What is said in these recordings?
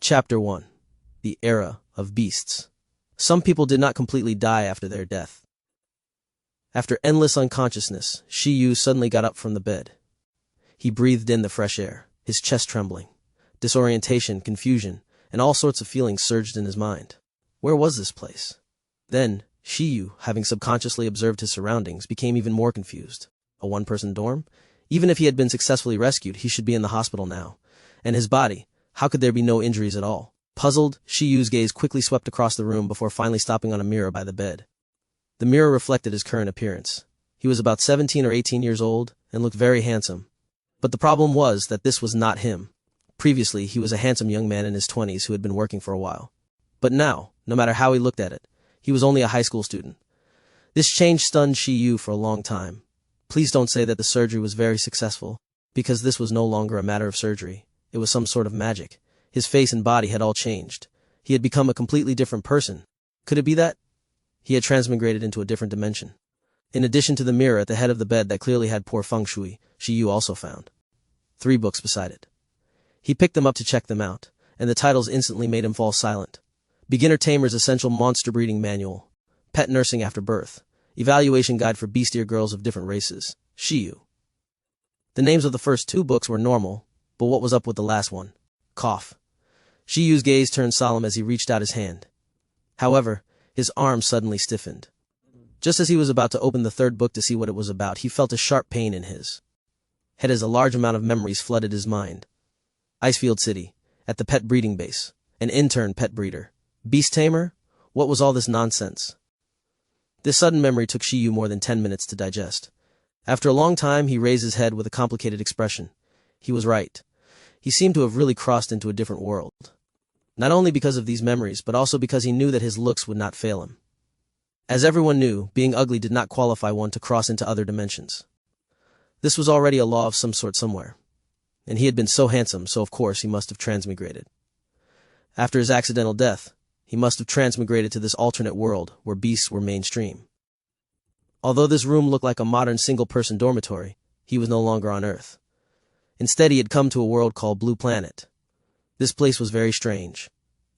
Chapter 1. The Era of Beasts. Some people did not completely die after their death. After endless unconsciousness, Shi Yu suddenly got up from the bed. He breathed in the fresh air, his chest trembling. Disorientation, confusion, and all sorts of feelings surged in his mind. Where was this place? Then, Shi Yu, having subconsciously observed his surroundings, became even more confused. A one-person dorm? Even if he had been successfully rescued, he should be in the hospital now. And his body, how could there be no injuries at all? Puzzled, Shi Yu's gaze quickly swept across the room before finally stopping on a mirror by the bed. The mirror reflected his current appearance. He was about 17 or 18 years old and looked very handsome. But the problem was that this was not him. Previously, he was a handsome young man in his 20s who had been working for a while. But now, no matter how he looked at it, he was only a high school student. This change stunned Shi Yu for a long time. Please don't say that the surgery was very successful, because this was no longer a matter of surgery. It was some sort of magic. His face and body had all changed. He had become a completely different person. Could it be that? He had transmigrated into a different dimension. In addition to the mirror at the head of the bed that clearly had poor feng shui, Shi Yu also found 3 books beside it. He picked them up to check them out, and the titles instantly made him fall silent. Beginner Tamer's Essential Monster Breeding Manual, Pet Nursing After Birth, Evaluation Guide for Beastier Girls of Different Races, Shi Yu. The names of the first 2 books were normal, but what was up with the last one? Cough. Shi Yu's gaze turned solemn as he reached out his hand. However, his arm suddenly stiffened. Just as he was about to open the 3rd book to see what it was about, he felt a sharp pain in his head as a large amount of memories flooded his mind. Icefield City, at the pet breeding base, an intern pet breeder. Beast Tamer? What was all this nonsense? This sudden memory took Shi Yu more than 10 minutes to digest. After a long time, he raised his head with a complicated expression. He was right. He seemed to have really crossed into a different world. Not only because of these memories, but also because he knew that his looks would not fail him. As everyone knew, being ugly did not qualify one to cross into other dimensions. This was already a law of some sort somewhere. And he had been so handsome, so of course he must have transmigrated. After his accidental death, he must have transmigrated to this alternate world where beasts were mainstream. Although this room looked like a modern single-person dormitory, he was no longer on Earth. Instead, he had come to a world called Blue Planet. This place was very strange,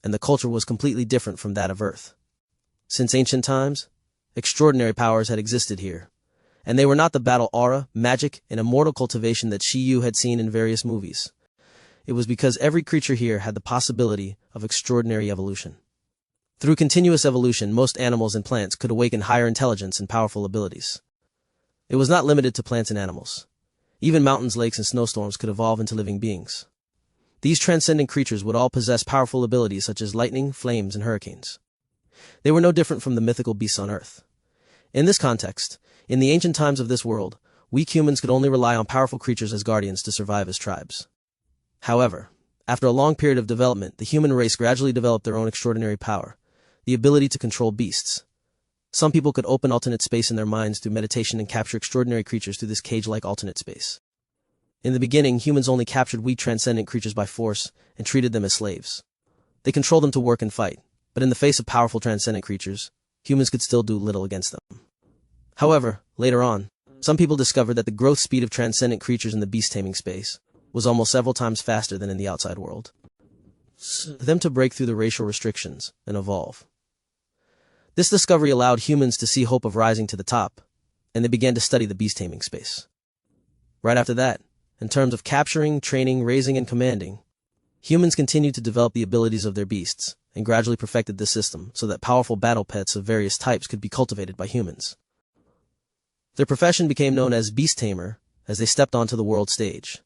and the culture was completely different from that of Earth. Since ancient times, extraordinary powers had existed here, and they were not the battle aura, magic, and immortal cultivation that Shi Yu had seen in various movies. It was because every creature here had the possibility of extraordinary evolution. Through continuous evolution, most animals and plants could awaken higher intelligence and powerful abilities. It was not limited to plants and animals. Even mountains, lakes, and snowstorms could evolve into living beings. These transcendent creatures would all possess powerful abilities such as lightning, flames, and hurricanes. They were no different from the mythical beasts on Earth. In this context, in the ancient times of this world, weak humans could only rely on powerful creatures as guardians to survive as tribes. However, after a long period of development, the human race gradually developed their own extraordinary power, the ability to control beasts. Some people could open alternate space in their minds through meditation and capture extraordinary creatures through this cage-like alternate space. In the beginning, humans only captured weak transcendent creatures by force and treated them as slaves. They controlled them to work and fight, but in the face of powerful transcendent creatures, humans could still do little against them. However, later on, some people discovered that the growth speed of transcendent creatures in the beast taming space was almost several times faster than in the outside world. For them to break through the racial restrictions and evolve. This discovery allowed humans to see hope of rising to the top, and they began to study the beast taming space. Right after that, in terms of capturing, training, raising, and commanding, humans continued to develop the abilities of their beasts, and gradually perfected this system so that powerful battle pets of various types could be cultivated by humans. Their profession became known as Beast Tamer as they stepped onto the world stage.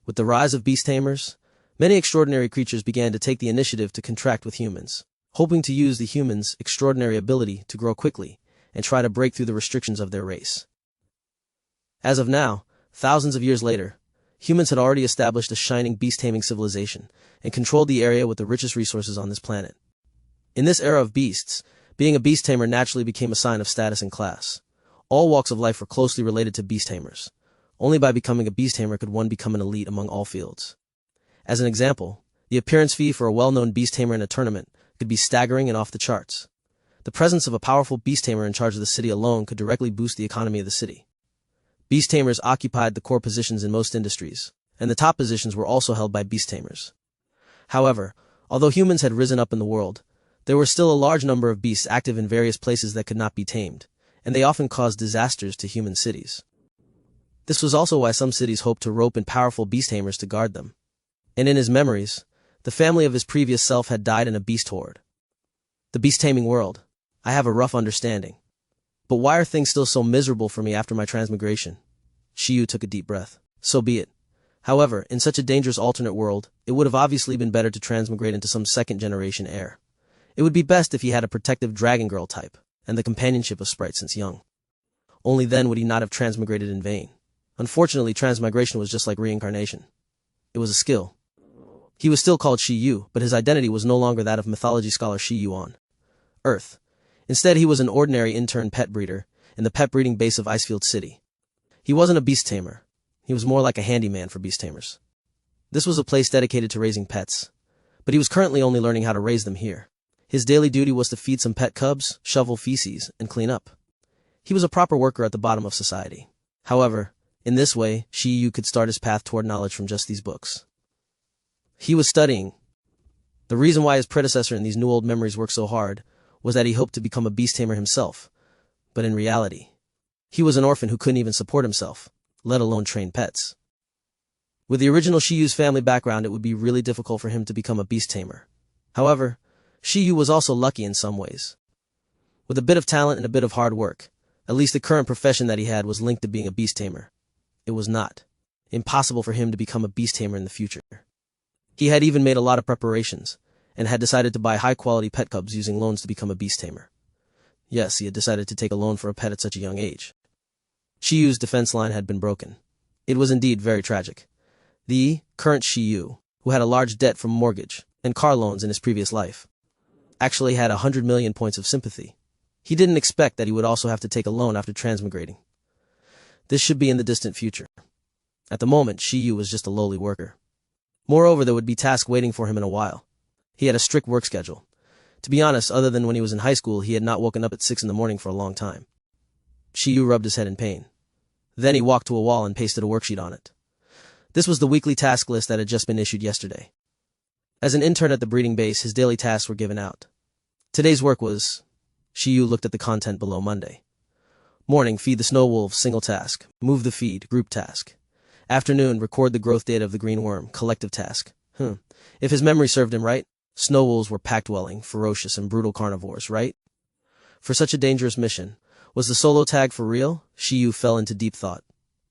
With the rise of Beast Tamers, many extraordinary creatures began to take the initiative to contract with humans, hoping to use the humans' extraordinary ability to grow quickly and try to break through the restrictions of their race. As of now, thousands of years later, humans had already established a shining beast-taming civilization and controlled the area with the richest resources on this planet. In this era of beasts, being a beast tamer naturally became a sign of status and class. All walks of life were closely related to beast tamers. Only by becoming a beast tamer could one become an elite among all fields. As an example, the appearance fee for a well-known beast tamer in a tournament could be staggering and off the charts. The presence of a powerful beast tamer in charge of the city alone could directly boost the economy of the city. Beast tamers occupied the core positions in most industries, and the top positions were also held by beast tamers. However, Although humans had risen up in the world, there were still a large number of beasts active in various places that could not be tamed, and they often caused disasters to human cities. This was also why some cities hoped to rope in powerful Beast Tamers to guard them. And in his memories, the family of his previous self had died in a beast horde. The beast taming world. I have a rough understanding. But why are things still so miserable for me after my transmigration? Shi Yu took a deep breath. So be it. However, in such a dangerous alternate world, it would have obviously been better to transmigrate into some second-generation heir. It would be best if he had a protective dragon girl type, and the companionship of Sprite since young. Only then would he not have transmigrated in vain. Unfortunately, transmigration was just like reincarnation. It was a skill. He was still called Shi Yu, but his identity was no longer that of mythology scholar Shi Yu on Earth. Instead, he was an ordinary intern pet breeder in the pet breeding base of Icefield City. He wasn't a beast tamer. He was more like a handyman for beast tamers. This was a place dedicated to raising pets, but he was currently only learning how to raise them here. His daily duty was to feed some pet cubs, shovel feces, and clean up. He was a proper worker at the bottom of society. However, in this way, Shi Yu could start his path toward knowledge from just these books. He was studying. The reason why his predecessor in these new old memories worked so hard was that he hoped to become a beast tamer himself. But in reality, he was an orphan who couldn't even support himself, let alone train pets. With the original Shi Yu's family background, it would be really difficult for him to become a beast tamer. However, Shi Yu was also lucky in some ways. With a bit of talent and a bit of hard work, at least the current profession that he had was linked to being a beast tamer. It was not impossible for him to become a beast tamer in the future. He had even made a lot of preparations, and had decided to buy high-quality pet cubs using loans to become a beast tamer. Yes, he had decided to take a loan for a pet at such a young age. Shi Yu's defense line had been broken. It was indeed very tragic. The current Shi Yu, who had a large debt from mortgage and car loans in his previous life, actually had 100 million points of sympathy. He didn't expect that he would also have to take a loan after transmigrating. This should be in the distant future. At the moment, Shi Yu was just a lowly worker. Moreover, there would be tasks waiting for him in a while. He had a strict work schedule. To be honest, other than when he was in high school, he had not woken up at 6 in the morning for a long time. Shi Yu rubbed his head in pain. Then he walked to a wall and pasted a worksheet on it. This was the weekly task list that had just been issued yesterday. As an intern at the breeding base, his daily tasks were given out. Today's work was... Shi Yu looked at the content below. Monday. Morning, feed the snow wolves, single task. Move the feed, group task. Afternoon, record the growth data of the green worm, collective task. If his memory served him right, snow wolves were pack-dwelling, ferocious, and brutal carnivores, right? For such a dangerous mission, was the solo tag for real? Shi Yu fell into deep thought.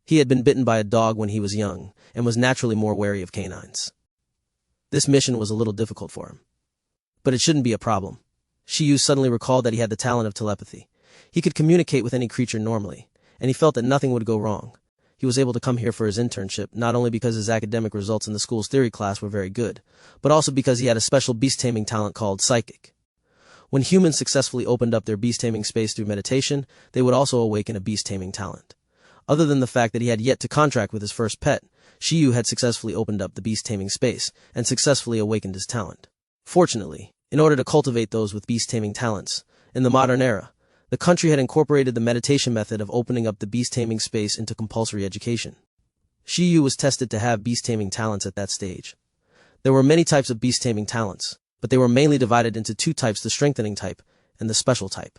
He had been bitten by a dog when he was young, and was naturally more wary of canines. This mission was a little difficult for him. But it shouldn't be a problem. Shi Yu suddenly recalled that he had the talent of telepathy. He could communicate with any creature normally, and he felt that nothing would go wrong. He was able to come here for his internship, not only because his academic results in the school's theory class were very good, but also because he had a special beast taming talent called psychic. When humans successfully opened up their beast taming space through meditation, they would also awaken a beast taming talent. Other than the fact that he had yet to contract with his first pet, Shi Yu had successfully opened up the beast taming space and successfully awakened his talent. Fortunately, in order to cultivate those with beast taming talents, in the modern era, the country had incorporated the meditation method of opening up the beast taming space into compulsory education. Shi Yu was tested to have beast taming talents at that stage. There were many types of beast taming talents, but they were mainly divided into two types: the strengthening type and the special type.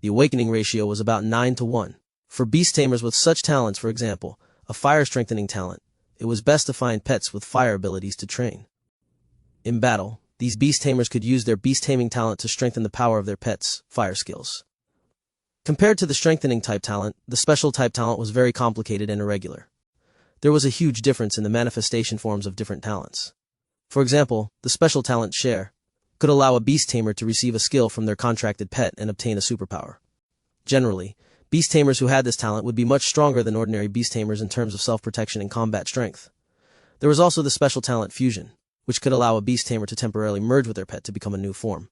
The awakening ratio was about 9-to-1. For beast tamers with such talents, for example, a fire strengthening talent, it was best to find pets with fire abilities to train. In battle, these beast tamers could use their beast taming talent to strengthen the power of their pets' fire skills. Compared to the strengthening type talent, the special type talent was very complicated and irregular. There was a huge difference in the manifestation forms of different talents. For example, the special talent share could allow a beast tamer to receive a skill from their contracted pet and obtain a superpower. Generally, beast tamers who had this talent would be much stronger than ordinary beast tamers in terms of self-protection and combat strength. There was also the special talent fusion, which could allow a beast tamer to temporarily merge with their pet to become a new form.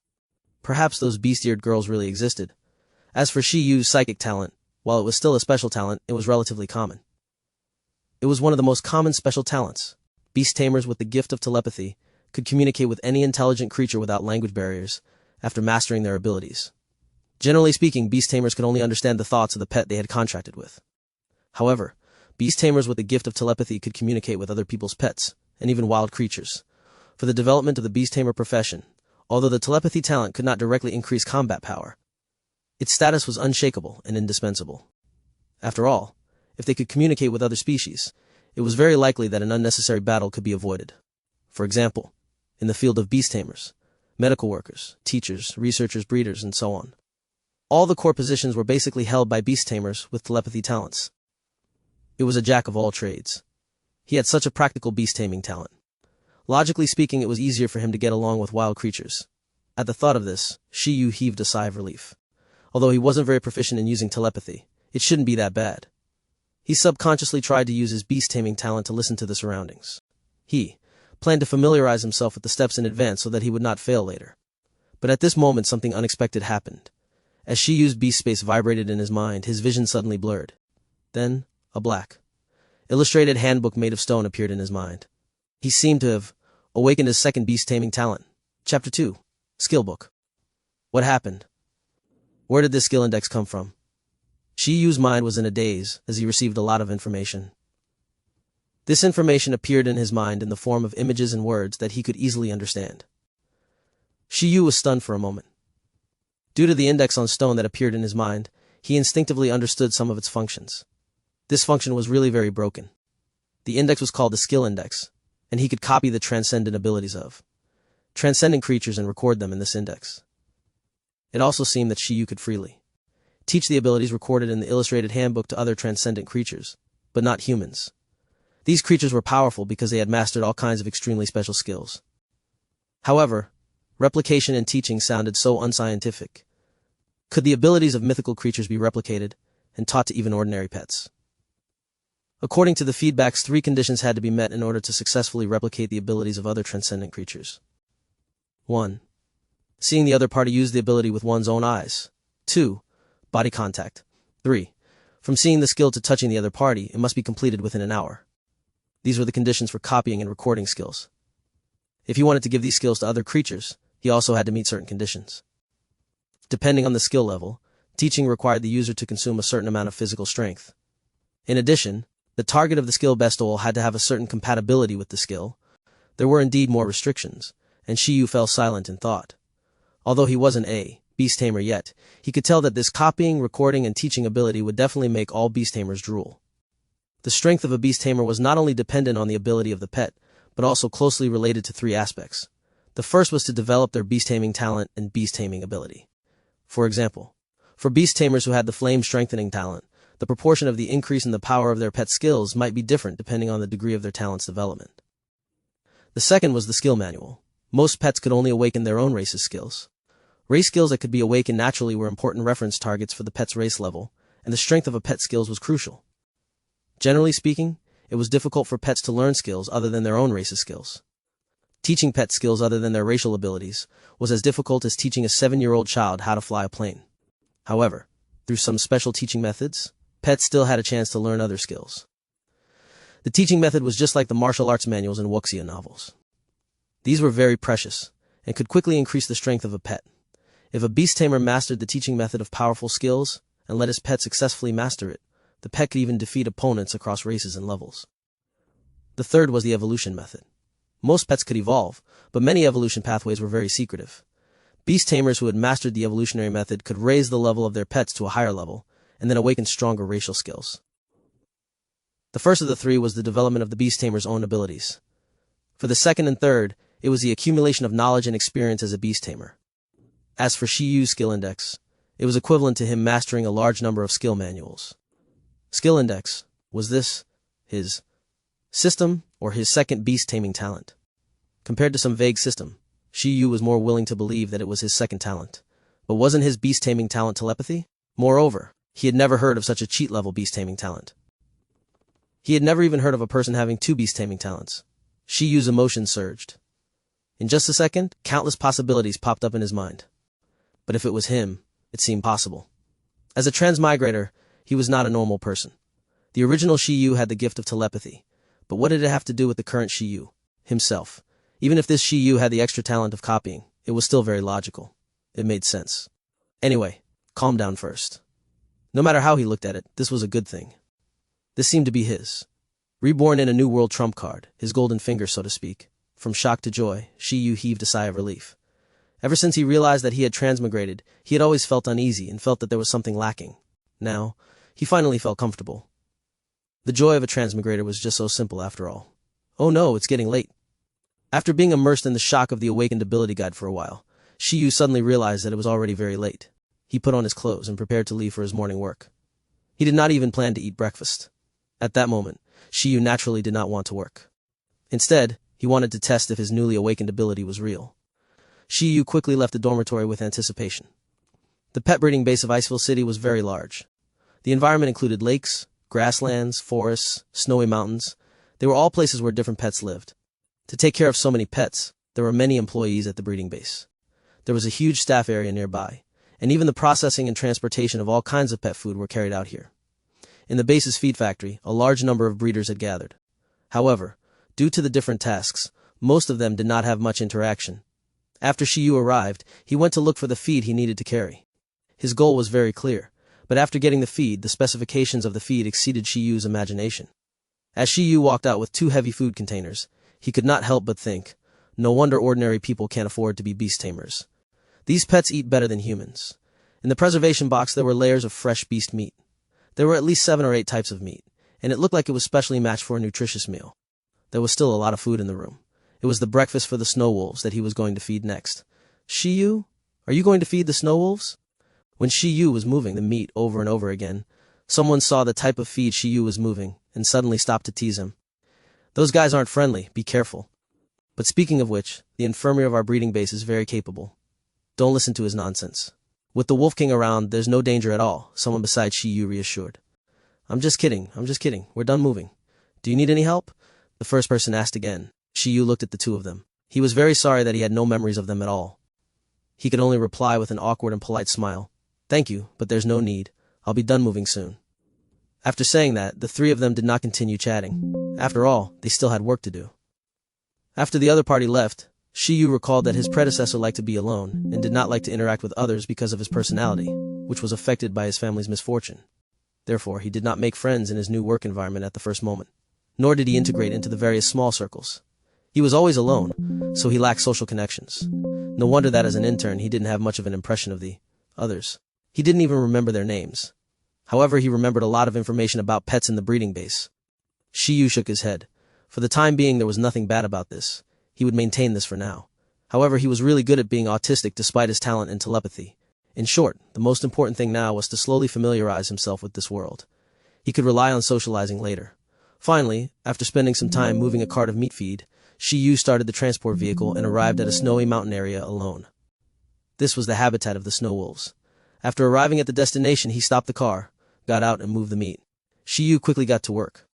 Perhaps those beast-eared girls really existed. As for Shi Yu's psychic talent, while it was still a special talent, it was relatively common. It was one of the most common special talents. Beast tamers with the gift of telepathy could communicate with any intelligent creature without language barriers after mastering their abilities. Generally speaking, beast tamers could only understand the thoughts of the pet they had contracted with. However, beast tamers with the gift of telepathy could communicate with other people's pets, and even wild creatures. for the development of the Beast Tamer profession, although the telepathy talent could not directly increase combat power. Its status was unshakable and indispensable. After all, if they could communicate with other species, it was very likely that an unnecessary battle could be avoided. For example, in the field of Beast Tamers, medical workers, teachers, researchers, breeders, and so on. All the core positions were basically held by Beast Tamers with telepathy talents. It was a jack of all trades. He had such a practical beast taming talent. Logically speaking, it was easier for him to get along with wild creatures. At the thought of this, Shi Yu heaved a sigh of relief. Although he wasn't very proficient in using telepathy, it shouldn't be that bad. He subconsciously tried to use his beast taming talent to listen to the surroundings. He planned to familiarize himself with the steps in advance so that he would not fail later. But at this moment something unexpected happened. As Shi Yu's beast space vibrated in his mind, his vision suddenly blurred. Then, a black, illustrated handbook made of stone appeared in his mind. He seemed to have awakened his second beast taming talent. Chapter 2. Skill Book. What happened? Where did this skill index come from? Shi Yu's mind was in a daze as he received a lot of information. This information appeared in his mind in the form of images and words that he could easily understand. Shi Yu was stunned for a moment. Due to the index on stone that appeared in his mind, he instinctively understood some of its functions. This function was really very broken. The index was called the skill index, and he could copy the transcendent abilities of transcendent creatures and record them in this index. It also seemed that Shi Yu could freely teach the abilities recorded in the illustrated handbook to other transcendent creatures, but not humans. These creatures were powerful because they had mastered all kinds of extremely special skills. However, replication and teaching sounded so unscientific. Could the abilities of mythical creatures be replicated and taught to even ordinary pets? According to the feedbacks, 3 conditions had to be met in order to successfully replicate the abilities of other transcendent creatures. 1. Seeing the other party use the ability with one's own eyes. 2. Body contact. 3. From seeing the skill to touching the other party, it must be completed within an hour. These were the conditions for copying and recording skills. If he wanted to give these skills to other creatures, he also had to meet certain conditions. Depending on the skill level, teaching required the user to consume a certain amount of physical strength. In addition, the target of the skill bestowal had to have a certain compatibility with the skill. There were indeed more restrictions, and Shi Yu fell silent in thought. Although he wasn't a Beast Tamer yet, he could tell that this copying, recording, and teaching ability would definitely make all Beast Tamers drool. The strength of a Beast Tamer was not only dependent on the ability of the pet, but also closely related to 3 aspects. The first was to develop their beast taming talent and beast taming ability. For example, for Beast Tamers who had the flame strengthening talent, the proportion of the increase in the power of their pet skills might be different depending on the degree of their talent's development. The second was the skill manual. Most pets could only awaken their own race's skills. Race skills that could be awakened naturally were important reference targets for the pet's race level, and the strength of a pet's skills was crucial. Generally speaking, it was difficult for pets to learn skills other than their own race's skills. Teaching pet skills other than their racial abilities was as difficult as teaching a 7-year-old child how to fly a plane. However, through some special teaching methods, pets still had a chance to learn other skills. The teaching method was just like the martial arts manuals in wuxia novels. These were very precious, and could quickly increase the strength of a pet. If a Beast Tamer mastered the teaching method of powerful skills, and let his pet successfully master it, the pet could even defeat opponents across races and levels. The third was the evolution method. Most pets could evolve, but many evolution pathways were very secretive. Beast Tamers who had mastered the evolutionary method could raise the level of their pets to a higher level, and then awaken stronger racial skills. The first of the 3 was the development of the Beast Tamer's own abilities. For the second and third, it was the accumulation of knowledge and experience as a Beast Tamer. As for Shi Yu's skill index, it was equivalent to him mastering a large number of skill manuals. Skill index, was this his system or his second beast taming talent? Compared to some vague system, Shi Yu was more willing to believe that it was his second talent. But wasn't his beast taming talent telepathy? Moreover, he had never heard of such a cheat level beast taming talent. He had never even heard of a person having 2 beast taming talents. Shi Yu's emotions surged. In just a second, countless possibilities popped up in his mind. But if it was him, it seemed possible. As a transmigrator, he was not a normal person. The original Shi Yu had the gift of telepathy, but what did it have to do with the current Shi Yu himself? Even if this Shi Yu had the extra talent of copying, it was still very logical. It made sense. Anyway, calm down first. No matter how he looked at it, this was a good thing. This seemed to be his reborn in a new world trump card, his golden finger, so to speak. From shock to joy, Shi Yu heaved a sigh of relief. Ever since he realized that he had transmigrated, he had always felt uneasy and felt that there was something lacking. Now, he finally felt comfortable. The joy of a transmigrator was just so simple after all. Oh no, it's getting late. After being immersed in the shock of the awakened ability guide for a while, Shi Yu suddenly realized that it was already very late. He put on his clothes and prepared to leave for his morning work. He did not even plan to eat breakfast. At that moment, Shi Yu naturally did not want to work. Instead, he wanted to test if his newly awakened ability was real. Shi Yu quickly left the dormitory with anticipation. The pet breeding base of Iceville City was very large. The environment included lakes, grasslands, forests, snowy mountains. They were all places where different pets lived. To take care of so many pets, there were many employees at the breeding base. There was a huge staff area nearby, and even the processing and transportation of all kinds of pet food were carried out here. In the base's feed factory, a large number of breeders had gathered. However, due to the different tasks, most of them did not have much interaction. After Shi Yu arrived, he went to look for the feed he needed to carry. His goal was very clear, but after getting the feed, the specifications of the feed exceeded Shi Yu's imagination. As Shi Yu walked out with 2 heavy food containers, he could not help but think, no wonder ordinary people can't afford to be beast tamers. These pets eat better than humans. In the preservation box there were layers of fresh beast meat. There were at least 7 or 8 types of meat, and it looked like it was specially matched for a nutritious meal. There was still a lot of food in the room. It was the breakfast for the snow wolves that he was going to feed next. Shi Yu, are you going to feed the snow wolves? When Shi Yu was moving the meat over and over again, someone saw the type of feed Shi Yu was moving and suddenly stopped to tease him. Those guys aren't friendly, be careful. But speaking of which, the infirmary of our breeding base is very capable. Don't listen to his nonsense. With the Wolf King around, there's no danger at all, someone beside Shi Yu reassured. I'm just kidding, we're done moving. Do you need any help? The first person asked again. Shi Yu looked at the 2 of them. He was very sorry that he had no memories of them at all. He could only reply with an awkward and polite smile. Thank you, but there's no need. I'll be done moving soon. After saying that, the 3 of them did not continue chatting. After all, they still had work to do. After the other party left, Shi Yu recalled that his predecessor liked to be alone and did not like to interact with others because of his personality, which was affected by his family's misfortune. Therefore, he did not make friends in his new work environment at the first moment, nor did he integrate into the various small circles. He was always alone, so he lacked social connections. No wonder that as an intern he didn't have much of an impression of the others. He didn't even remember their names. However, he remembered a lot of information about pets in the breeding base. Shi Yu shook his head. For the time being there was nothing bad about this. He would maintain this for now. However, he was really good at being autistic despite his talent in telepathy. In short, the most important thing now was to slowly familiarize himself with this world. He could rely on socializing later. Finally, after spending some time moving a cart of meat feed, Shi Yu started the transport vehicle and arrived at a snowy mountain area alone. This was the habitat of the snow wolves. After arriving at the destination, he stopped the car, got out and moved the meat. Shi Yu quickly got to work.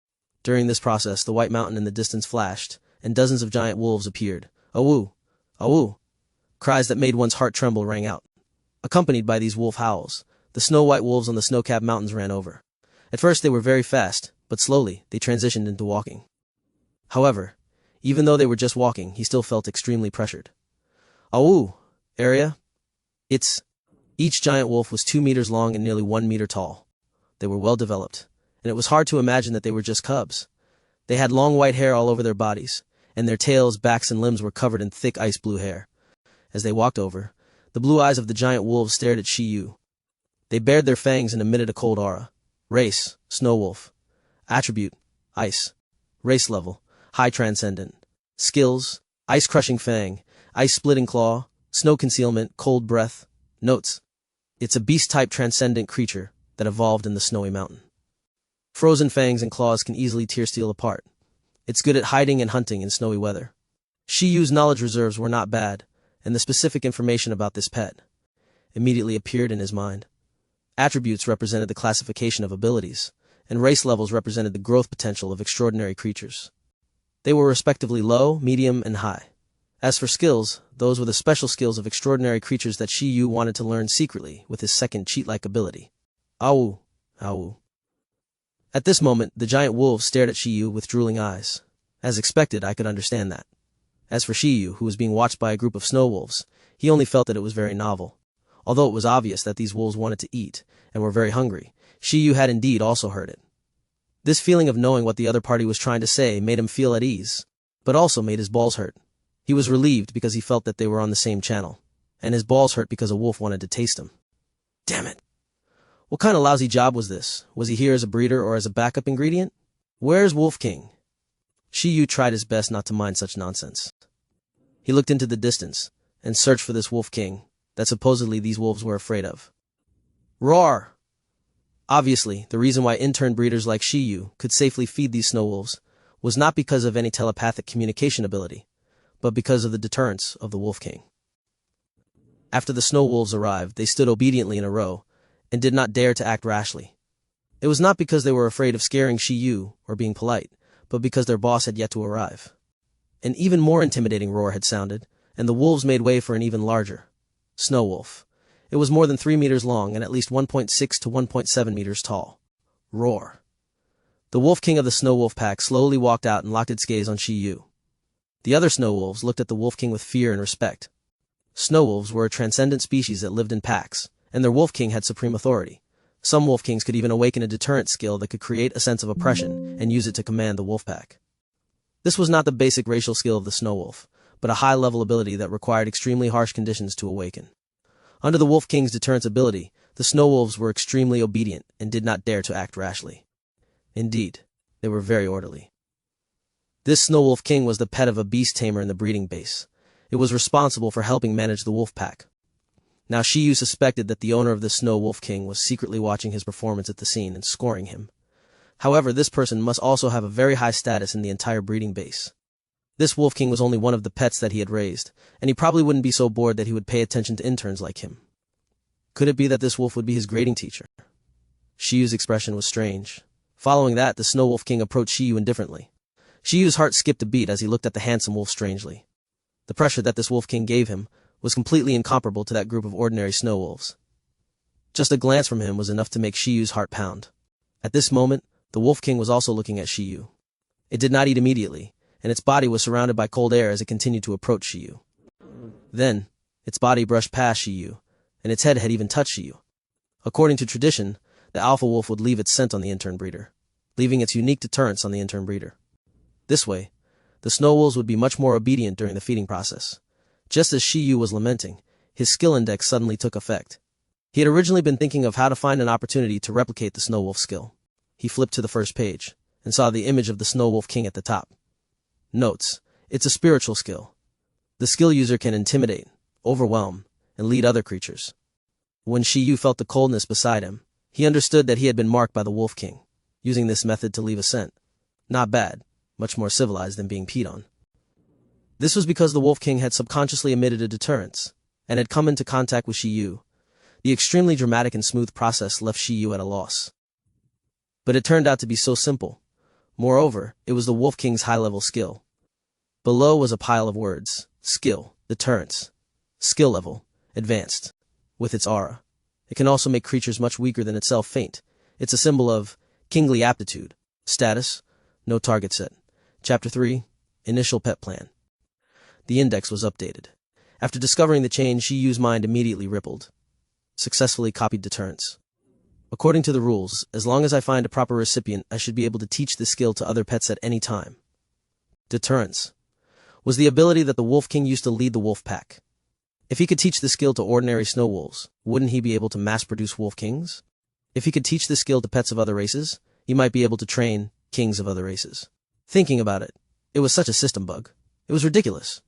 During this process, the white mountain in the distance flashed, and dozens of giant wolves appeared. Awoo! Awoo! Cries that made one's heart tremble rang out. Accompanied by these wolf howls, the snow-white wolves on the snow-capped mountains ran over. At first they were very fast, but slowly they transitioned into walking. However, even though they were just walking, he still felt extremely pressured. Awoo! Area? Each giant wolf was 2 meters long and nearly 1 meter tall. They were well developed, and it was hard to imagine that they were just cubs. They had long white hair all over their bodies, and their tails, backs, and limbs were covered in thick ice blue hair. As they walked over, the blue eyes of the giant wolves stared at Shi Yu. They bared their fangs and emitted a cold aura. Race, snow wolf. Attribute, ice. Race level, high transcendent. Skills, ice-crushing fang, ice-splitting claw, snow concealment, cold breath. Notes: it's a beast-type transcendent creature that evolved in the snowy mountain. Frozen fangs and claws can easily tear steel apart. It's good at hiding and hunting in snowy weather. Shi Yu's knowledge reserves were not bad, and the specific information about this pet immediately appeared in his mind. Attributes represented the classification of abilities, and race levels represented the growth potential of extraordinary creatures. They were respectively low, medium, and high. As for skills, those were the special skills of extraordinary creatures that Shi Yu wanted to learn secretly with his second cheat-like ability. Awoo, awoo. At this moment, the giant wolves stared at Shi Yu with drooling eyes. As expected, I could understand that. As for Shi Yu, who was being watched by a group of snow wolves, he only felt that it was very novel. Although it was obvious that these wolves wanted to eat and were very hungry, Shi Yu had indeed also heard it. This feeling of knowing what the other party was trying to say made him feel at ease, but also made his balls hurt. He was relieved because he felt that they were on the same channel, and his balls hurt because a wolf wanted to taste him. Damn it! What kind of lousy job was this? Was he here as a breeder or as a backup ingredient? Where's Wolf King? Shi Yu tried his best not to mind such nonsense. He looked into the distance and searched for this Wolf King that supposedly these wolves were afraid of. Roar! Obviously, the reason why intern breeders like Shi Yu could safely feed these snow wolves was not because of any telepathic communication ability, but because of the deterrence of the Wolf King. After the snow wolves arrived, they stood obediently in a row and did not dare to act rashly. It was not because they were afraid of scaring Shi Yu or being polite, but because their boss had yet to arrive. An even more intimidating roar had sounded, and the wolves made way for an even larger snow wolf. It was more than 3 meters long and at least 1.6 to 1.7 meters tall. Roar. The Wolf King of the Snow Wolf pack slowly walked out and locked its gaze on Shi Yu. The other snow wolves looked at the Wolf King with fear and respect. Snow wolves were a transcendent species that lived in packs, and their Wolf King had supreme authority. Some Wolf Kings could even awaken a deterrent skill that could create a sense of oppression and use it to command the wolf pack. This was not the basic racial skill of the snow wolf, but a high-level ability that required extremely harsh conditions to awaken. Under the Wolf King's deterrence ability, the snow wolves were extremely obedient and did not dare to act rashly. Indeed, they were very orderly. This Snow Wolf King was the pet of a Beast Tamer in the breeding base. It was responsible for helping manage the wolf pack. Now Shi Yu suspected that the owner of the Snow Wolf King was secretly watching his performance at the scene and scoring him. However, this person must also have a very high status in the entire breeding base. This Wolf King was only one of the pets that he had raised, and he probably wouldn't be so bored that he would pay attention to interns like him. Could it be that this wolf would be his grading teacher? Shi Yu's expression was strange. Following that, the Snow Wolf King approached Shi Yu indifferently. Shi Yu's heart skipped a beat as he looked at the handsome wolf strangely. The pressure that this Wolf King gave him was completely incomparable to that group of ordinary snow wolves. Just a glance from him was enough to make Shi Yu's heart pound. At this moment, the Wolf King was also looking at Shi Yu. It did not eat immediately, and its body was surrounded by cold air as it continued to approach Shi Yu. Then, its body brushed past Shi Yu, and its head had even touched Shi Yu. According to tradition, the alpha wolf would leave its scent on the intern breeder, leaving its unique deterrence on the intern breeder. This way, the snow wolves would be much more obedient during the feeding process. Just as Shi Yu was lamenting, his skill index suddenly took effect. He had originally been thinking of how to find an opportunity to replicate the snow wolf skill. He flipped to the first page, and saw the image of the Snow Wolf King at the top. Notes: it's a spiritual skill. The skill user can intimidate, overwhelm, and lead other creatures. When Shi Yu felt the coldness beside him, he understood that he had been marked by the Wolf King, using this method to leave a scent. Not bad, much more civilized than being peed on. This was because the Wolf King had subconsciously emitted a deterrence, and had come into contact with Shi Yu. The extremely dramatic and smooth process left Shi Yu at a loss. But it turned out to be so simple. Moreover, it was the Wolf King's high-level skill. Below was a pile of words: skill, deterrence, skill level, advanced. With its aura, it can also make creatures much weaker than itself faint. It's a symbol of kingly aptitude. Status: no target set. Chapter 3, Initial Pet Plan. The index was updated. After discovering the change, Shi Yu's mind immediately rippled. Successfully copied deterrence. According to the rules, as long as I find a proper recipient, I should be able to teach this skill to other pets at any time. Deterrence was the ability that the Wolf King used to lead the wolf pack. If he could teach the skill to ordinary snow wolves, wouldn't he be able to mass-produce Wolf Kings? If he could teach the skill to pets of other races, he might be able to train kings of other races. Thinking about it, it was such a system bug. It was ridiculous.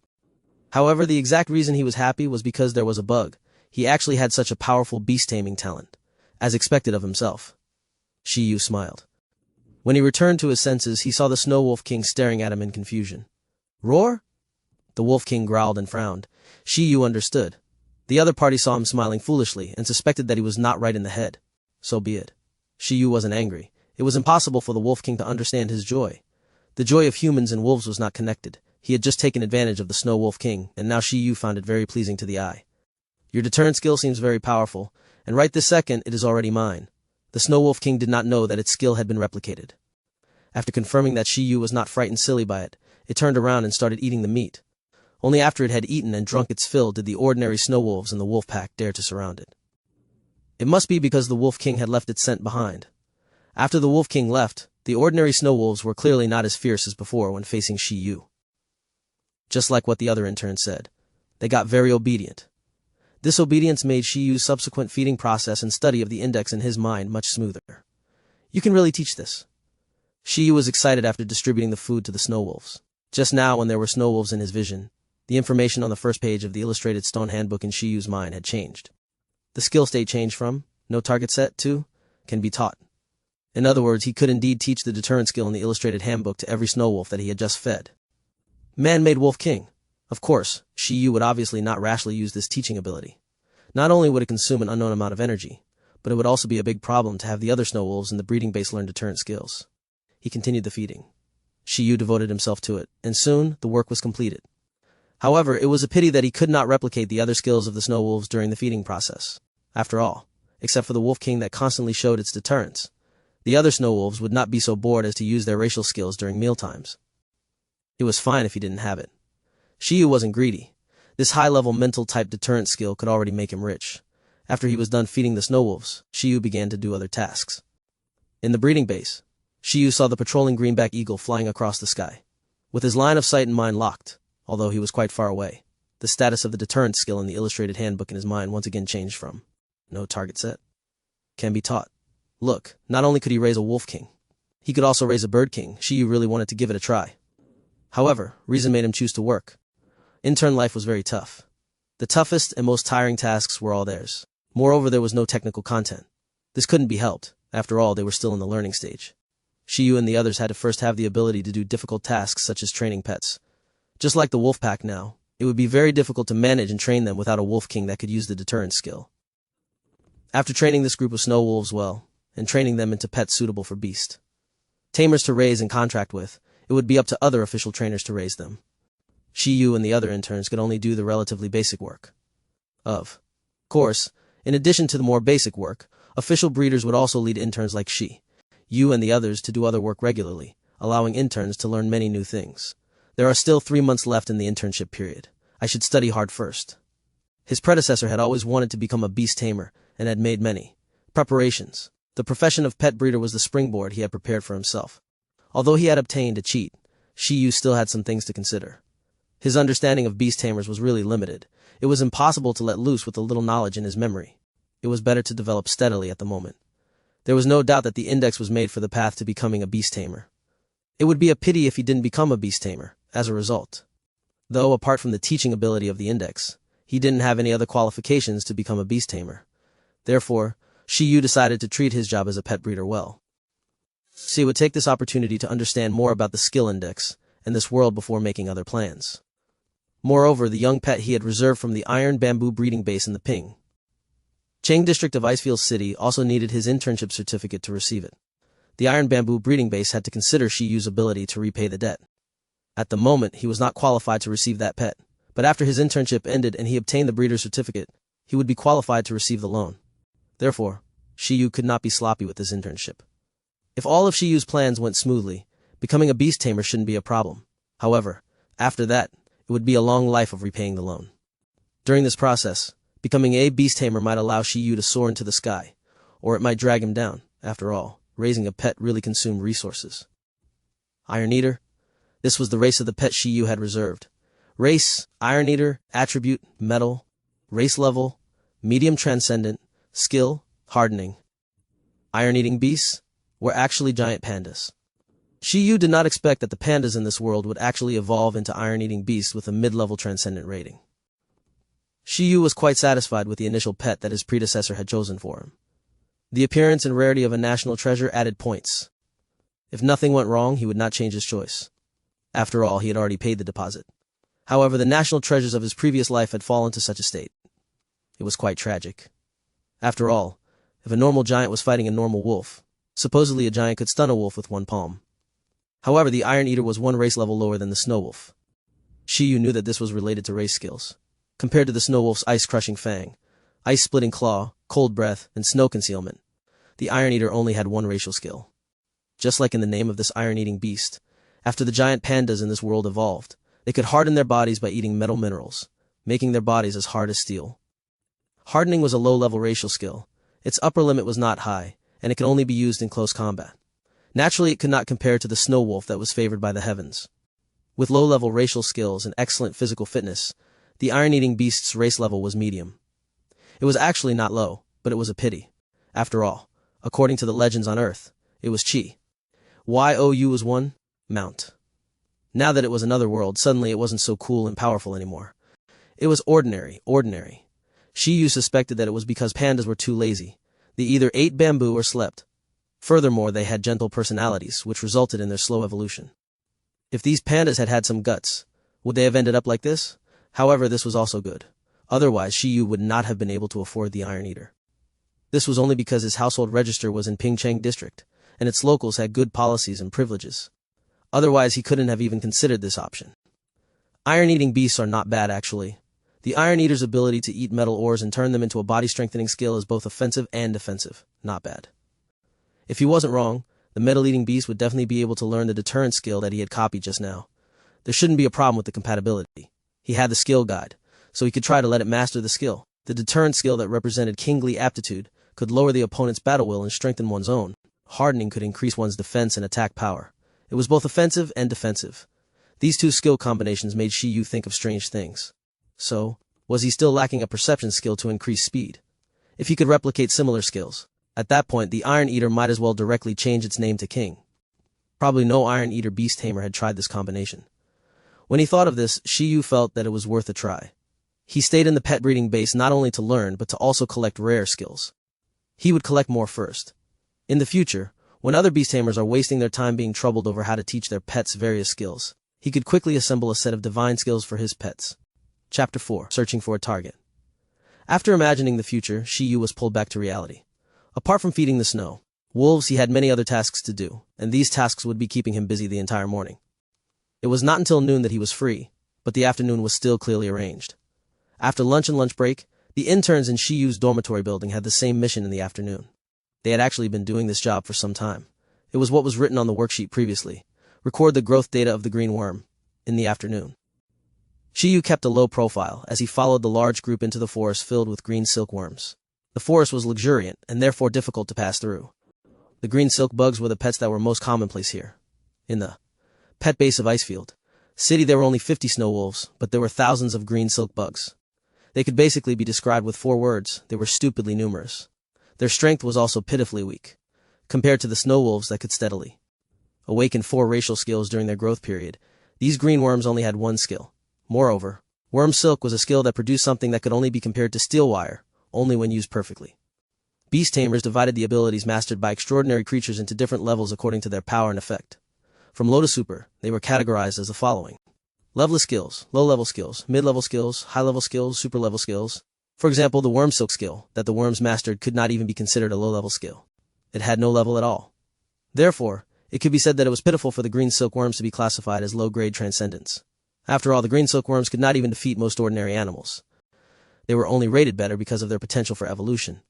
However, the exact reason he was happy was because there was a bug. He actually had such a powerful beast taming talent, as expected of himself. Shi Yu smiled. When he returned to his senses, he saw the Snow Wolf King staring at him in confusion. Roar? The Wolf King growled and frowned. Shi Yu understood. The other party saw him smiling foolishly and suspected that he was not right in the head. So be it. Shi Yu wasn't angry. It was impossible for the Wolf King to understand his joy. The joy of humans and wolves was not connected. He had just taken advantage of the Snow Wolf King, and now Shi Yu found it very pleasing to the eye. Your deterrent skill seems very powerful, and right this second it is already mine. The Snow Wolf King did not know that its skill had been replicated. After confirming that Shi Yu was not frightened silly by it, it turned around and started eating the meat. Only after it had eaten and drunk its fill did the ordinary snow wolves in the wolf pack dare to surround it. It must be because the Wolf King had left its scent behind. After the Wolf King left, the ordinary snow wolves were clearly not as fierce as before when facing Shi Yu. just like what the other intern said. They got very obedient. This obedience made Shi Yu's subsequent feeding process and study of the index in his mind much smoother. You can really teach this. Shi Yu was excited after distributing the food to the snow wolves. Just now, when there were snow wolves in his vision, the information on the first page of the illustrated stone handbook in Shi Yu's mind had changed. The skill state changed from no target set to can be taught. In other words, he could indeed teach the deterrent skill in the illustrated handbook to every snow wolf that he had just fed. Man-made Wolf King. Of course, Shi Yu would obviously not rashly use this teaching ability. Not only would it consume an unknown amount of energy, but it would also be a big problem to have the other snow wolves in the breeding base learn deterrent skills. He continued the feeding. Shi Yu devoted himself to it, and soon the work was completed. However, it was a pity that he could not replicate the other skills of the snow wolves during the feeding process. After all, except for the Wolf King that constantly showed its deterrence, the other snow wolves would not be so bored as to use their racial skills during mealtimes. It was fine if he didn't have it. Shi Yu wasn't greedy. This high-level mental-type deterrent skill could already make him rich. After he was done feeding the snow wolves, Shi Yu began to do other tasks. In the breeding base, Shi Yu saw the patrolling greenback eagle flying across the sky. With his line of sight and mind locked, although he was quite far away, the status of the deterrent skill in the illustrated handbook in his mind once again changed from no target set can be taught. Look, not only could he raise a Wolf King, he could also raise a Bird King. Shi Yu really wanted to give it a try. However, reason made him choose to work. Intern life was very tough. The toughest and most tiring tasks were all theirs. Moreover, there was no technical content. This couldn't be helped. After all, they were still in the learning stage. Shi Yu and the others had to first have the ability to do difficult tasks such as training pets. Just like the wolf pack now, it would be very difficult to manage and train them without a Wolf King that could use the deterrent skill. After training this group of snow wolves well, and training them into pets suitable for Beast Tamers to raise and contract with, it would be up to other official trainers to raise them. Shi Yu and the other interns could only do the relatively basic work. Of course, in addition to the more basic work, official breeders would also lead interns like Shi Yu and the others to do other work regularly, allowing interns to learn many new things. There are still 3 months left in the internship period. I should study hard first. His predecessor had always wanted to become a Beast Tamer and had made many preparations. The profession of pet breeder was the springboard he had prepared for himself. Although he had obtained a cheat, Shi Yu still had some things to consider. His understanding of Beast Tamers was really limited. It was impossible to let loose with the little knowledge in his memory. It was better to develop steadily at the moment. There was no doubt that the index was made for the path to becoming a Beast Tamer. It would be a pity if he didn't become a Beast Tamer, as a result. Though, apart from the teaching ability of the index, he didn't have any other qualifications to become a Beast Tamer. Therefore, Shi Yu decided to treat his job as a pet breeder well. He would take this opportunity to understand more about the skill index and this world before making other plans. Moreover, the young pet he had reserved from the iron bamboo breeding base in the Ping Cheng district of Icefield City also needed his internship certificate to receive it. The iron bamboo breeding base had to consider Shi Yu's ability to repay the debt. At the moment, he was not qualified to receive that pet, but after his internship ended and he obtained the breeder's certificate, he would be qualified to receive the loan. Therefore, Shi Yu could not be sloppy with his internship. If all of Shi Yu's plans went smoothly, becoming a Beast Tamer shouldn't be a problem. However, after that, it would be a long life of repaying the loan. During this process, becoming a Beast Tamer might allow Shi Yu to soar into the sky, or it might drag him down. After all, raising a pet really consumed resources. Iron Eater. This was the race of the pet Shi Yu had reserved. Race, Iron Eater, attribute, metal, race level, medium transcendent, skill, hardening. Iron-eating beasts were actually giant pandas. Shi Yu did not expect that the pandas in this world would actually evolve into iron-eating beasts with a mid-level transcendent rating. Shi Yu was quite satisfied with the initial pet that his predecessor had chosen for him. The appearance and rarity of a national treasure added points. If nothing went wrong, he would not change his choice. After all, he had already paid the deposit. However, the national treasures of his previous life had fallen to such a state. It was quite tragic. After all, if a normal giant was fighting a normal wolf, supposedly a giant could stun a wolf with one palm. However, the Iron Eater was one race level lower than the Snow Wolf. Shi Yu knew that this was related to race skills. Compared to the Snow Wolf's ice-crushing fang, ice-splitting claw, cold breath, and snow concealment, the Iron Eater only had one racial skill. Just like in the name of this iron-eating beast, after the giant pandas in this world evolved, they could harden their bodies by eating metal minerals, making their bodies as hard as steel. Hardening was a low-level racial skill. Its upper limit was not high, and it could only be used in close combat. Naturally, it could not compare to the Snow Wolf that was favored by the heavens. With low-level racial skills and excellent physical fitness, the iron-eating beast's race level was medium. It was actually not low, but it was a pity. After all, according to the legends on Earth, it was Chi. Yu was one mount. Now that it was another world, suddenly it wasn't so cool and powerful anymore. It was ordinary. Shi Yu suspected that it was because pandas were too lazy. They either ate bamboo or slept. Furthermore, they had gentle personalities, which resulted in their slow evolution. If these pandas had had some guts, would they have ended up like this? However, this was also good. Otherwise, Shi Yu would not have been able to afford the Iron Eater. This was only because his household register was in Pingcheng district, and its locals had good policies and privileges. Otherwise, he couldn't have even considered this option. Iron-eating beasts are not bad, actually. The Iron Eater's ability to eat metal ores and turn them into a body-strengthening skill is both offensive and defensive. Not bad. If he wasn't wrong, the metal-eating beast would definitely be able to learn the deterrent skill that he had copied just now. There shouldn't be a problem with the compatibility. He had the skill guide, so he could try to let it master the skill. The deterrent skill that represented kingly aptitude could lower the opponent's battle will and strengthen one's own. Hardening could increase one's defense and attack power. It was both offensive and defensive. These two skill combinations made Shi Yu think of strange things. So, was he still lacking a perception skill to increase speed? If he could replicate similar skills, at that point the Iron Eater might as well directly change its name to King. Probably no Iron Eater Beast Tamer had tried this combination. When he thought of this, Shi Yu felt that it was worth a try. He stayed in the pet breeding base not only to learn but to also collect rare skills. He would collect more first. In the future, when other Beast Tamers are wasting their time being troubled over how to teach their pets various skills, he could quickly assemble a set of divine skills for his pets. Chapter 4. Searching for a target. After imagining the future, Shi Yu was pulled back to reality. Apart from feeding the snow wolves, he had many other tasks to do, and these tasks would be keeping him busy the entire morning. It was not until noon that he was free, but the afternoon was still clearly arranged. After lunch and lunch break, the interns in Shi Yu's dormitory building had the same mission in the afternoon. They had actually been doing this job for some time. It was what was written on the worksheet previously. Record the growth data of the green worm in the afternoon. Shi Yu kept a low profile as he followed the large group into the forest filled with green silkworms. The forest was luxuriant and therefore difficult to pass through. The green silk bugs were the pets that were most commonplace here. In the pet base of Icefield City, there were only 50 snow wolves, but there were thousands of green silk bugs. They could basically be described with 4 words. They were stupidly numerous. Their strength was also pitifully weak, compared to the snow wolves that could steadily awaken 4 racial skills during their growth period. These green worms only had 1 skill. Moreover, worm silk was a skill that produced something that could only be compared to steel wire, only when used perfectly. Beast Tamers divided the abilities mastered by extraordinary creatures into different levels according to their power and effect. From low to super, they were categorized as the following. Level skills, low-level skills, mid-level skills, high-level skills, super-level skills. For example, the worm silk skill that the worms mastered could not even be considered a low-level skill. It had no level at all. Therefore, it could be said that it was pitiful for the green silkworms to be classified as low-grade transcendents. After all, the green silkworms could not even defeat most ordinary animals. They were only rated better because of their potential for evolution.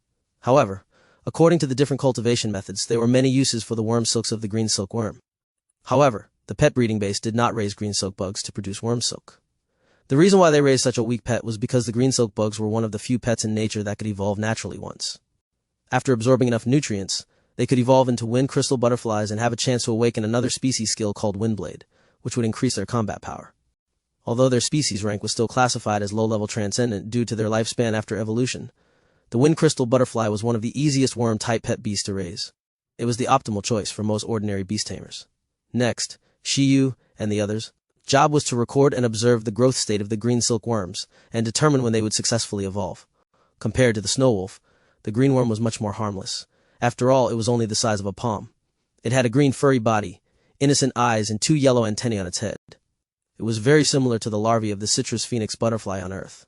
However, according to the different cultivation methods, there were many uses for the worm silks of the green silkworm. However, the pet breeding base did not raise green silk bugs to produce worm silk. The reason why they raised such a weak pet was because the green silk bugs were one of the few pets in nature that could evolve naturally once. After absorbing enough nutrients, they could evolve into wind crystal butterflies and have a chance to awaken another species skill called Windblade, which would increase their combat power. Although their species rank was still classified as low-level transcendent due to their lifespan after evolution, the wind crystal butterfly was one of the easiest worm-type pet beasts to raise. It was the optimal choice for most ordinary beast tamers. Next, Shi Yu and the others' job was to record and observe the growth state of the green silkworms and determine when they would successfully evolve. Compared to the snow wolf, the green worm was much more harmless. After all, it was only the size of a palm. It had a green furry body, innocent eyes, and 2 yellow antennae on its head. It was very similar to the larvae of the citrus phoenix butterfly on Earth.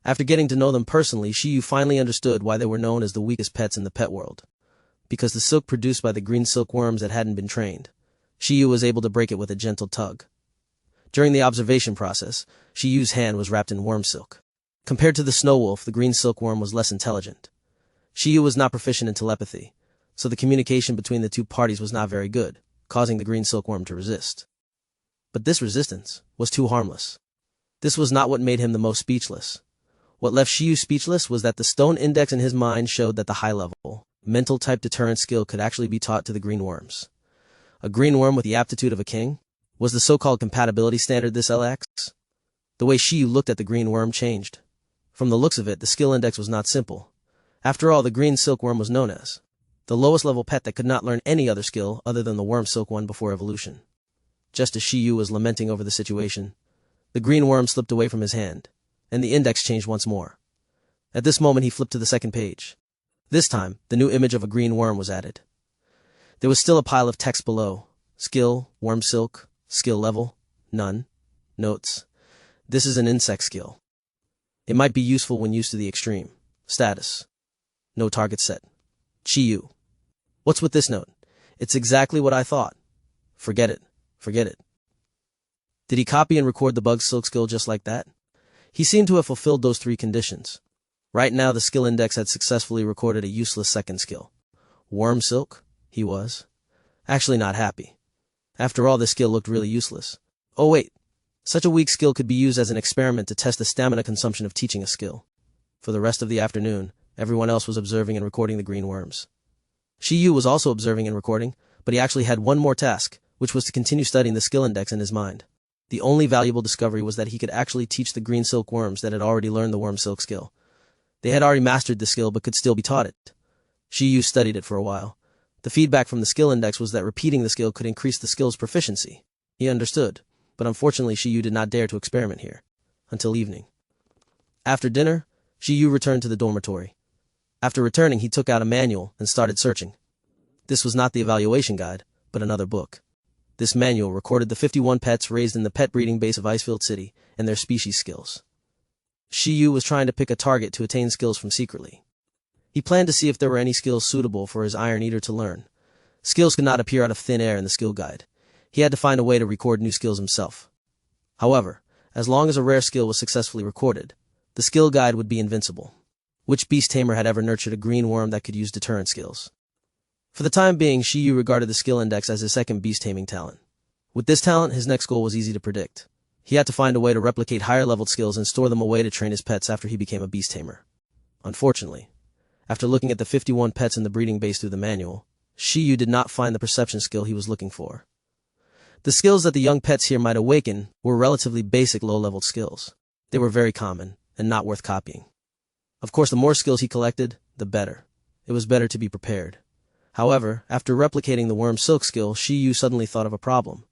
After getting to know them personally, Shi Yu finally understood why they were known as the weakest pets in the pet world. Because the silk produced by the green silkworms that hadn't been trained. Shi Yu was able to break it with a gentle tug. During the observation process, Shi Yu's hand was wrapped in worm silk. Compared to the snow wolf, the green silkworm was less intelligent. Shi Yu was not proficient in telepathy, so the communication between the two parties was not very good, causing the green silkworm to resist. But this resistance was too harmless. This was not what made him the most speechless. What left Shi Yu speechless was that the stone index in his mind showed that the high-level, mental-type deterrent skill could actually be taught to the green worms. A green worm with the aptitude of a king? Was the so-called compatibility standard this LX? The way Shi Yu looked at the green worm changed. From the looks of it, the skill index was not simple. After all, the green silkworm was known as the lowest level pet that could not learn any other skill other than the worm silk one before evolution. Just as Shi Yu was lamenting over the situation, the green worm slipped away from his hand, and the index changed once more. At this moment he flipped to the second page. This time, the new image of a green worm was added. There was still a pile of text below. Skill, worm silk, skill level, none, notes. This is an insect skill. It might be useful when used to the extreme. Status. No target set. Shi Yu. What's with this note? It's exactly what I thought. Forget it. Forget it. Did he copy and record the bug silk skill just like that? He seemed to have fulfilled those 3 conditions. Right now the skill index had successfully recorded a useless second skill. Worm silk? He was actually not happy. After all, this skill looked really useless. Oh wait, such a weak skill could be used as an experiment to test the stamina consumption of teaching a skill. For the rest of the afternoon, everyone else was observing and recording the green worms. Shi Yu was also observing and recording, but he actually had one more task, which was to continue studying the skill index in his mind. The only valuable discovery was that he could actually teach the green silk worms that had already learned the worm silk skill. They had already mastered the skill but could still be taught it. Shi Yu studied it for a while. The feedback from the skill index was that repeating the skill could increase the skill's proficiency. He understood, but unfortunately Shi Yu did not dare to experiment here. Until evening. After dinner, Shi Yu returned to the dormitory. After returning, he took out a manual and started searching. This was not the evaluation guide, but another book. This manual recorded the 51 pets raised in the pet breeding base of Icefield City and their species skills. Shi Yu was trying to pick a target to attain skills from secretly. He planned to see if there were any skills suitable for his Iron Eater to learn. Skills could not appear out of thin air in the skill guide. He had to find a way to record new skills himself. However, as long as a rare skill was successfully recorded, the skill guide would be invincible. Which Beast Tamer had ever nurtured a green worm that could use deterrent skills? For the time being, Shi Yu regarded the skill index as his second beast taming talent. With this talent, his next goal was easy to predict. He had to find a way to replicate higher-leveled skills and store them away to train his pets after he became a beast tamer. Unfortunately, after looking at the 51 pets in the breeding base through the manual, Shi Yu did not find the perception skill he was looking for. The skills that the young pets here might awaken were relatively basic low-leveled skills. They were very common and not worth copying. Of course, the more skills he collected, the better. It was better to be prepared. However, after replicating the worm silk skill, Shi Yu suddenly thought of a problem.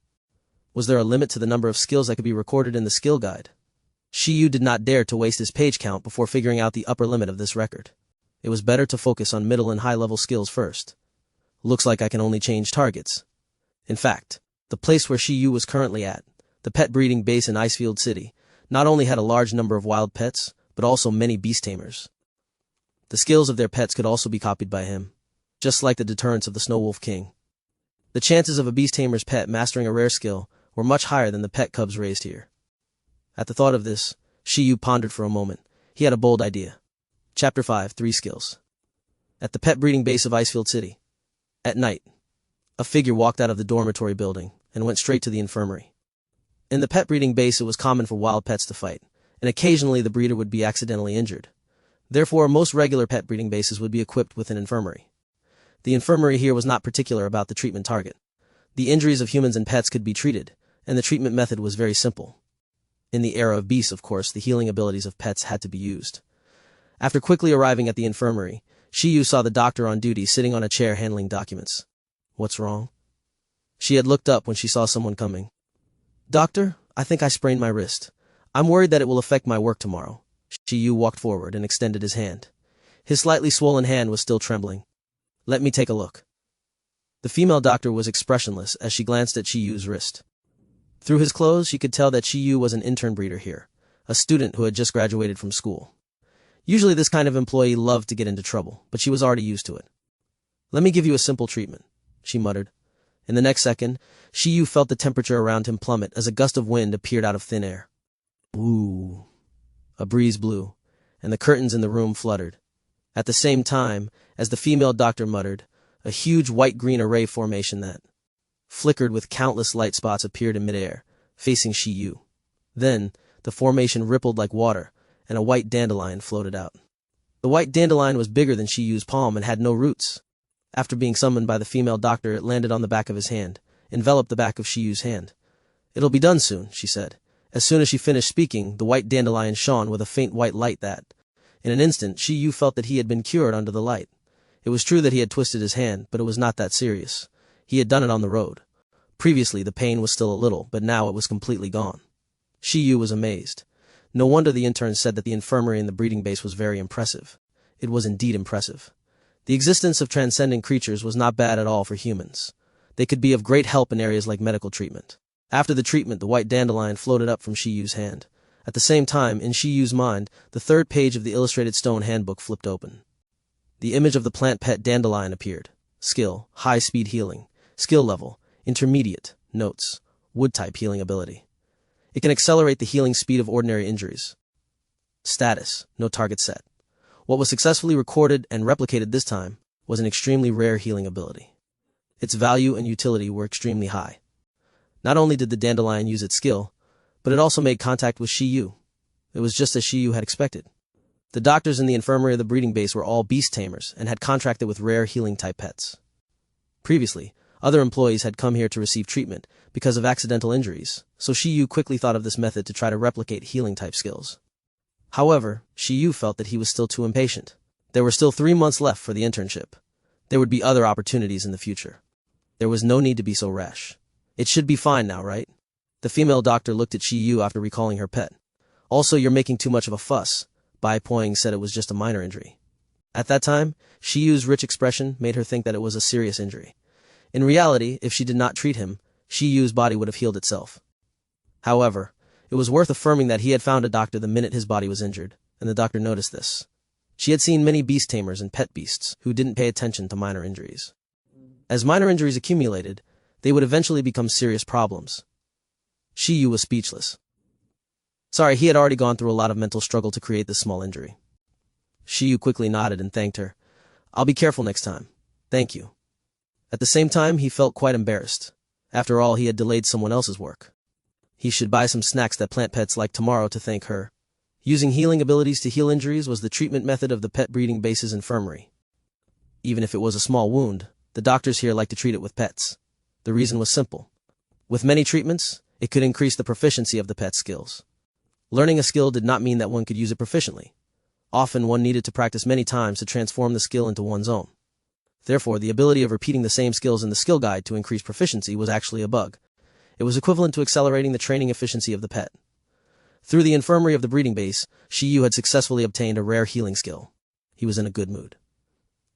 Was there a limit to the number of skills that could be recorded in the skill guide? Shi Yu did not dare to waste his page count before figuring out the upper limit of this record. It was better to focus on middle and high-level skills first. Looks like I can only change targets. In fact, the place where Shi Yu was currently at, the pet breeding base in Icefield City, not only had a large number of wild pets, but also many beast tamers. The skills of their pets could also be copied by him, just like the deterrence of the Snow Wolf King. The chances of a beast tamer's pet mastering a rare skill were much higher than the pet cubs raised here. At the thought of this, Shi Yu pondered for a moment. He had a bold idea. Chapter 5, 3 Skills. At the pet breeding base of Icefield City. At night, a figure walked out of the dormitory building and went straight to the infirmary. In the pet breeding base, it was common for wild pets to fight, and occasionally the breeder would be accidentally injured. Therefore, most regular pet breeding bases would be equipped with an infirmary. The infirmary here was not particular about the treatment target. The injuries of humans and pets could be treated, and the treatment method was very simple. In the era of beasts, of course, the healing abilities of pets had to be used. After quickly arriving at the infirmary, Shi Yu saw the doctor on duty sitting on a chair handling documents. What's wrong? She had looked up when she saw someone coming. Doctor, I think I sprained my wrist. I'm worried that it will affect my work tomorrow. Shi Yu walked forward and extended his hand. His slightly swollen hand was still trembling. Let me take a look. The female doctor was expressionless as she glanced at Shi Yu's wrist. Through his clothes, she could tell that Shi Yu was an intern breeder here, a student who had just graduated from school. Usually this kind of employee loved to get into trouble, but she was already used to it. Let me give you a simple treatment, she muttered. In the next second, Shi Yu felt the temperature around him plummet as a gust of wind appeared out of thin air. Ooh. A breeze blew, and the curtains in the room fluttered. At the same time, as the female doctor muttered, a huge white-green array formation that flickered with countless light spots appeared in midair, facing Shi Yu. Then, the formation rippled like water, and a white dandelion floated out. The white dandelion was bigger than Shi Yu's palm and had no roots. After being summoned by the female doctor, it landed on the back of his hand, enveloped the back of Shi Yu's hand. It'll be done soon, she said. As soon as she finished speaking, the white dandelion shone with a faint white light that, in an instant, Shi Yu felt that he had been cured under the light. It was true that he had twisted his hand, but it was not that serious. He had done it on the road. Previously, the pain was still a little, but now it was completely gone. Shi Yu was amazed. No wonder the intern said that the infirmary in the breeding base was very impressive. It was indeed impressive. The existence of transcendent creatures was not bad at all for humans. They could be of great help in areas like medical treatment. After the treatment, the white dandelion floated up from Shi Yu's hand. At the same time, in Shi Yu's mind, the third page of the illustrated stone handbook flipped open. The image of the plant pet dandelion appeared. Skill, high-speed healing. Skill level, intermediate. Notes, wood-type healing ability. It can accelerate the healing speed of ordinary injuries. Status, no target set. What was successfully recorded and replicated this time was an extremely rare healing ability. Its value and utility were extremely high. Not only did the dandelion use its skill, but it also made contact with Shi Yu. It was just as Shi Yu had expected. The doctors in the infirmary of the breeding base were all Beast Tamers and had contracted with rare healing-type pets. Previously, other employees had come here to receive treatment because of accidental injuries, so Shi Yu quickly thought of this method to try to replicate healing-type skills. However, Shi Yu felt that he was still too impatient. There were still 3 months left for the internship. There would be other opportunities in the future. There was no need to be so rash. It should be fine now, right? The female doctor looked at Shi Yu after recalling her pet. Also, you're making too much of a fuss. Bai Poing said it was just a minor injury. At that time, Shi Yu's rich expression made her think that it was a serious injury. In reality, if she did not treat him, Shi Yu's body would have healed itself. However, it was worth affirming that he had found a doctor the minute his body was injured, and the doctor noticed this. She had seen many beast tamers and pet beasts who didn't pay attention to minor injuries. As minor injuries accumulated, they would eventually become serious problems. Shi Yu was speechless. Sorry, he had already gone through a lot of mental struggle to create this small injury. Shi Yu quickly nodded and thanked her. I'll be careful next time. Thank you. At the same time, he felt quite embarrassed. After all, he had delayed someone else's work. He should buy some snacks that plant pets like tomorrow to thank her. Using healing abilities to heal injuries was the treatment method of the pet breeding base's infirmary. Even if it was a small wound, the doctors here liked to treat it with pets. The reason was simple. With many treatments, it could increase the proficiency of the pet's skills. Learning a skill did not mean that one could use it proficiently. Often one needed to practice many times to transform the skill into one's own. Therefore, the ability of repeating the same skills in the skill guide to increase proficiency was actually a bug. It was equivalent to accelerating the training efficiency of the pet. Through the infirmary of the breeding base, Shi Yu had successfully obtained a rare healing skill. He was in a good mood.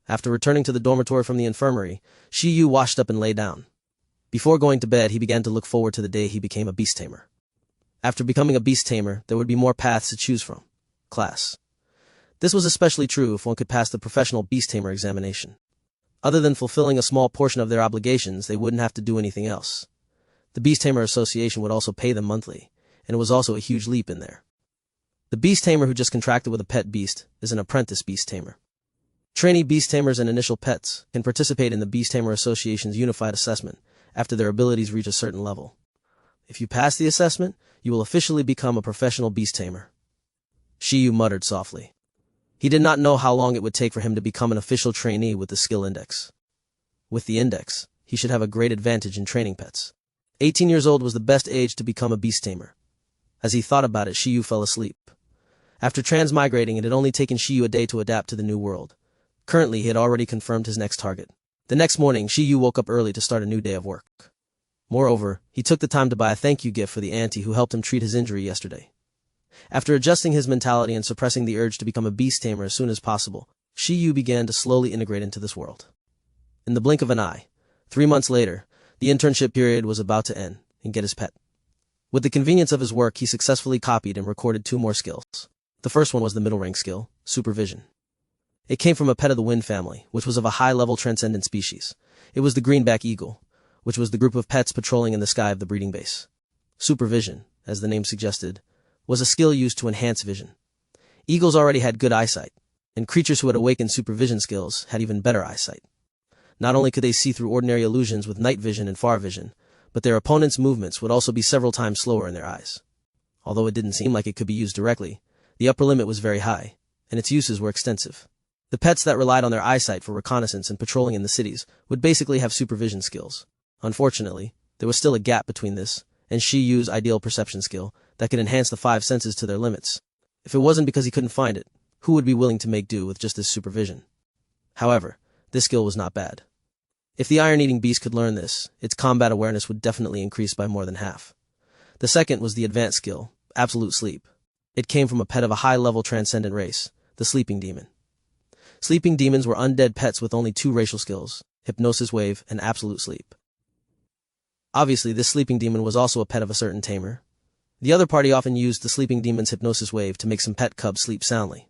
After returning to the dormitory from the infirmary, Shi Yu washed up and lay down. Before going to bed, he began to look forward to the day he became a Beast Tamer. After becoming a Beast Tamer, there would be more paths to choose from. Class. This was especially true if one could pass the professional Beast Tamer examination. Other than fulfilling a small portion of their obligations, they wouldn't have to do anything else. The Beast Tamer Association would also pay them monthly, and it was also a huge leap in there. The Beast Tamer who just contracted with a pet beast is an apprentice Beast Tamer. Trainee Beast Tamers and initial pets can participate in the Beast Tamer Association's unified assessment after their abilities reach a certain level. If you pass the assessment, you will officially become a professional Beast Tamer. Shi Yu muttered softly. He did not know how long it would take for him to become an official trainee with the skill index. With the index, he should have a great advantage in training pets. 18 years old was the best age to become a Beast Tamer. As he thought about it, Shi Yu fell asleep. After transmigrating, it had only taken Shi Yu a day to adapt to the new world. Currently, he had already confirmed his next target. The next morning, Shi Yu woke up early to start a new day of work. Moreover, he took the time to buy a thank you gift for the auntie who helped him treat his injury yesterday. After adjusting his mentality and suppressing the urge to become a Beast Tamer as soon as possible, Shi Yu began to slowly integrate into this world. In the blink of an eye, 3 months later, the internship period was about to end and get his pet. With the convenience of his work, he successfully copied and recorded 2 more skills. The first one was the middle rank skill, supervision. It came from a pet of the wind family, which was of a high-level transcendent species. It was the greenback eagle, which was the group of pets patrolling in the sky of the breeding base. Supervision, as the name suggested, was a skill used to enhance vision. Eagles already had good eyesight, and creatures who had awakened supervision skills had even better eyesight. Not only could they see through ordinary illusions with night vision and far vision, but their opponent's movements would also be several times slower in their eyes. Although it didn't seem like it could be used directly, the upper limit was very high, and its uses were extensive. The pets that relied on their eyesight for reconnaissance and patrolling in the cities would basically have supervision skills. Unfortunately, there was still a gap between this and Shi Yu's ideal perception skill that could enhance the five senses to their limits. If it wasn't because he couldn't find it, who would be willing to make do with just this supervision? However, this skill was not bad. If the iron-eating beast could learn this, its combat awareness would definitely increase by more than half. The second was the advanced skill, absolute sleep. It came from a pet of a high-level transcendent race, the sleeping demon. Sleeping demons were undead pets with only two racial skills, hypnosis wave and absolute sleep. Obviously, this sleeping demon was also a pet of a certain tamer. The other party often used the sleeping demon's hypnosis wave to make some pet cubs sleep soundly.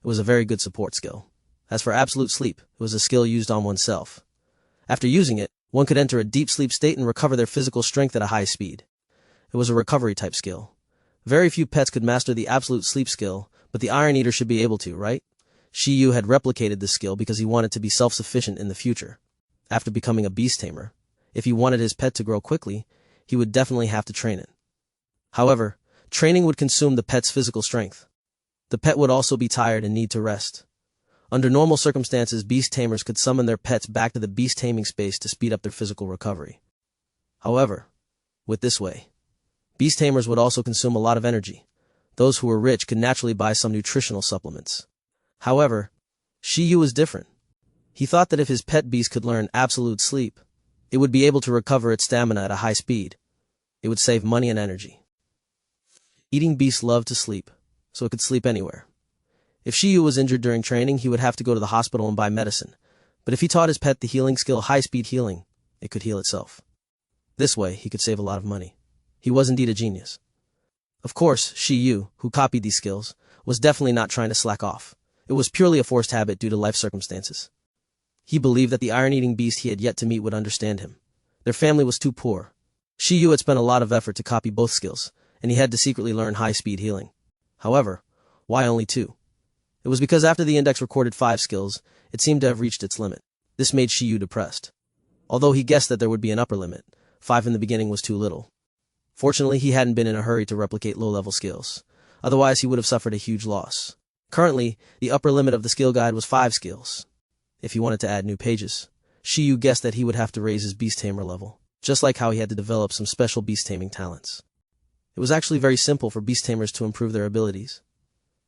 It was a very good support skill. As for absolute sleep, it was a skill used on oneself. After using it, one could enter a deep sleep state and recover their physical strength at a high speed. It was a recovery-type skill. Very few pets could master the absolute sleep skill, but the Iron Eater should be able to, right? Shi Yu had replicated this skill because he wanted to be self-sufficient in the future. After becoming a Beast Tamer, if he wanted his pet to grow quickly, he would definitely have to train it. However, training would consume the pet's physical strength. The pet would also be tired and need to rest. Under normal circumstances, Beast Tamers could summon their pets back to the beast taming space to speed up their physical recovery. However, with this way, Beast Tamers would also consume a lot of energy. Those who were rich could naturally buy some nutritional supplements. However, Shi Yu was different. He thought that if his pet beast could learn absolute sleep, it would be able to recover its stamina at a high speed. It would save money and energy. Eating beasts loved to sleep, so it could sleep anywhere. If Shi Yu was injured during training, he would have to go to the hospital and buy medicine. But if he taught his pet the healing skill high-speed healing, it could heal itself. This way, he could save a lot of money. He was indeed a genius. Of course, Shi Yu, who copied these skills, was definitely not trying to slack off. It was purely a forced habit due to life circumstances. He believed that the iron-eating beast he had yet to meet would understand him. Their family was too poor. Shi Yu had spent a lot of effort to copy both skills, and he had to secretly learn high-speed healing. However, why only 2? It was because after the index recorded 5 skills, it seemed to have reached its limit. This made Shi Yu depressed. Although he guessed that there would be an upper limit, 5 in the beginning was too little. Fortunately, he hadn't been in a hurry to replicate low-level skills. Otherwise, he would have suffered a huge loss. Currently, the upper limit of the skill guide was 5 skills. If he wanted to add new pages, Shi Yu guessed that he would have to raise his Beast Tamer level, just like how he had to develop some special beast taming talents. It was actually very simple for Beast Tamers to improve their abilities.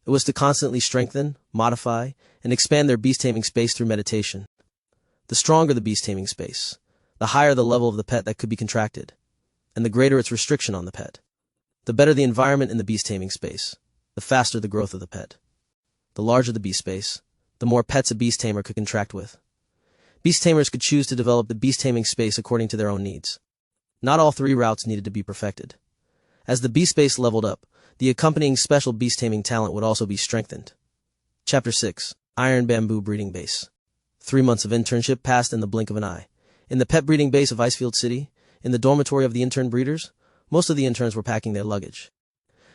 It was to constantly strengthen, modify, and expand their beast taming space through meditation. The stronger the beast taming space, the higher the level of the pet that could be contracted, and the greater its restriction on the pet. The better the environment in the beast taming space, the faster the growth of the pet. The larger the beast space, the more pets a beast tamer could contract with. Beast tamers could choose to develop the beast taming space according to their own needs. Not all 3 routes needed to be perfected. As the beast space leveled up, the accompanying special beast taming talent would also be strengthened. Chapter 6. Iron Bamboo Breeding Base. 3 months of internship passed in the blink of an eye. In the pet breeding base of Icefield City, in the dormitory of the intern breeders, most of the interns were packing their luggage.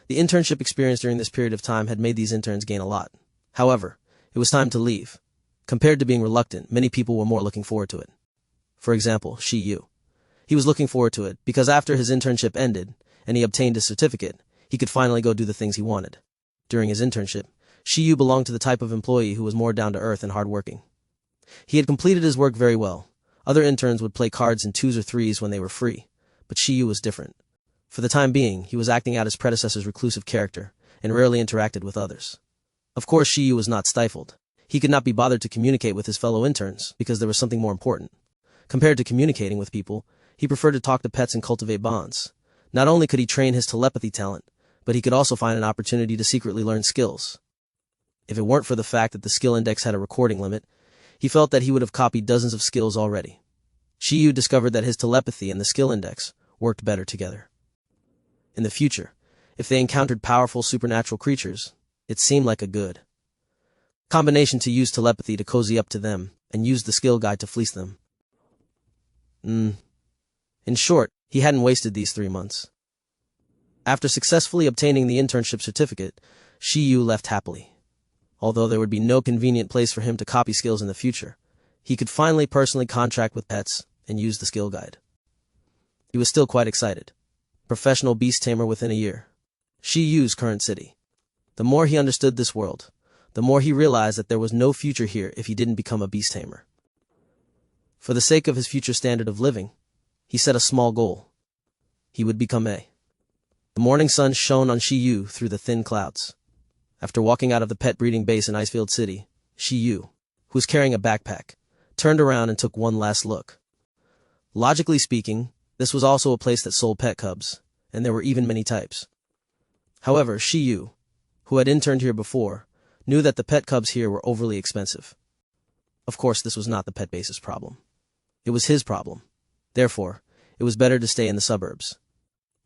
The internship experience during this period of time had made these interns gain a lot. However, it was time to leave. Compared to being reluctant, many people were more looking forward to it. For example, Shi Yu. He was looking forward to it because after his internship ended, and he obtained his certificate, he could finally go do the things he wanted. During his internship, Shi Yu belonged to the type of employee who was more down-to-earth and hardworking. He had completed his work very well. Other interns would play cards in 2s or 3s when they were free, but Shi Yu was different. For the time being, he was acting out his predecessor's reclusive character, and rarely interacted with others. Of course, Shi Yu was not stifled. He could not be bothered to communicate with his fellow interns, because there was something more important. Compared to communicating with people, he preferred to talk to pets and cultivate bonds. Not only could he train his telepathy talent, but he could also find an opportunity to secretly learn skills. If it weren't for the fact that the skill index had a recording limit, he felt that he would have copied dozens of skills already. Shi Yu discovered that his telepathy and the skill index worked better together. In the future, if they encountered powerful supernatural creatures, it seemed like a good combination to use telepathy to cozy up to them and use the skill guide to fleece them. In short, he hadn't wasted these 3 months. After successfully obtaining the internship certificate, Shi Yu left happily. Although there would be no convenient place for him to copy skills in the future, he could finally personally contract with pets and use the skill guide. He was still quite excited. Professional beast tamer within a year. Shi Yu's current city. The more he understood this world, the more he realized that there was no future here if he didn't become a beast tamer. For the sake of his future standard of living, he set a small goal. he would become a. The morning sun shone on Shi Yu through the thin clouds. After walking out of the pet breeding base in Icefield City, Shi Yu, who was carrying a backpack, turned around and took one last look. Logically speaking, this was also a place that sold pet cubs, and there were even many types. However, Shi Yu, who had interned here before, knew that the pet cubs here were overly expensive. Of course, this was not the pet base's problem. It was his problem. Therefore, it was better to stay in the suburbs.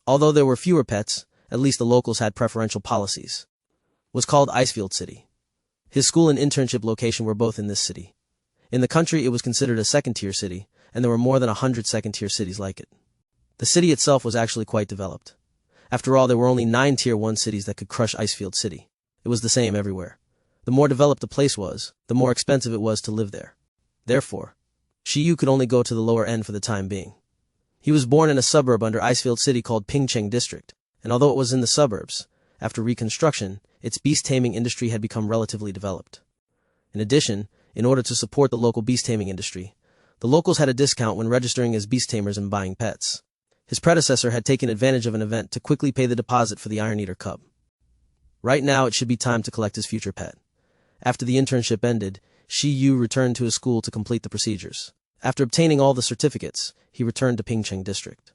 Although there were fewer pets, at least the locals had preferential policies. It was called Icefield City. His school and internship location were both in this city. In the country, it was considered a second-tier city, and there were more than 100 second-tier cities like it. The city itself was actually quite developed. After all, there were only 9 Tier 1 cities that could crush Icefield City. It was the same everywhere. The more developed a place was, the more expensive it was to live there. Therefore, Shi Yu could only go to the lower end for the time being. He was born in a suburb under Icefield City called Pingcheng District, and although it was in the suburbs, after reconstruction, its beast taming industry had become relatively developed. In addition, in order to support the local beast taming industry, the locals had a discount when registering as beast tamers and buying pets. His predecessor had taken advantage of an event to quickly pay the deposit for the Iron Eater cub. Right now, it should be time to collect his future pet. After the internship ended, Shi Yu returned to his school to complete the procedures. After obtaining all the certificates, he returned to Pingcheng District.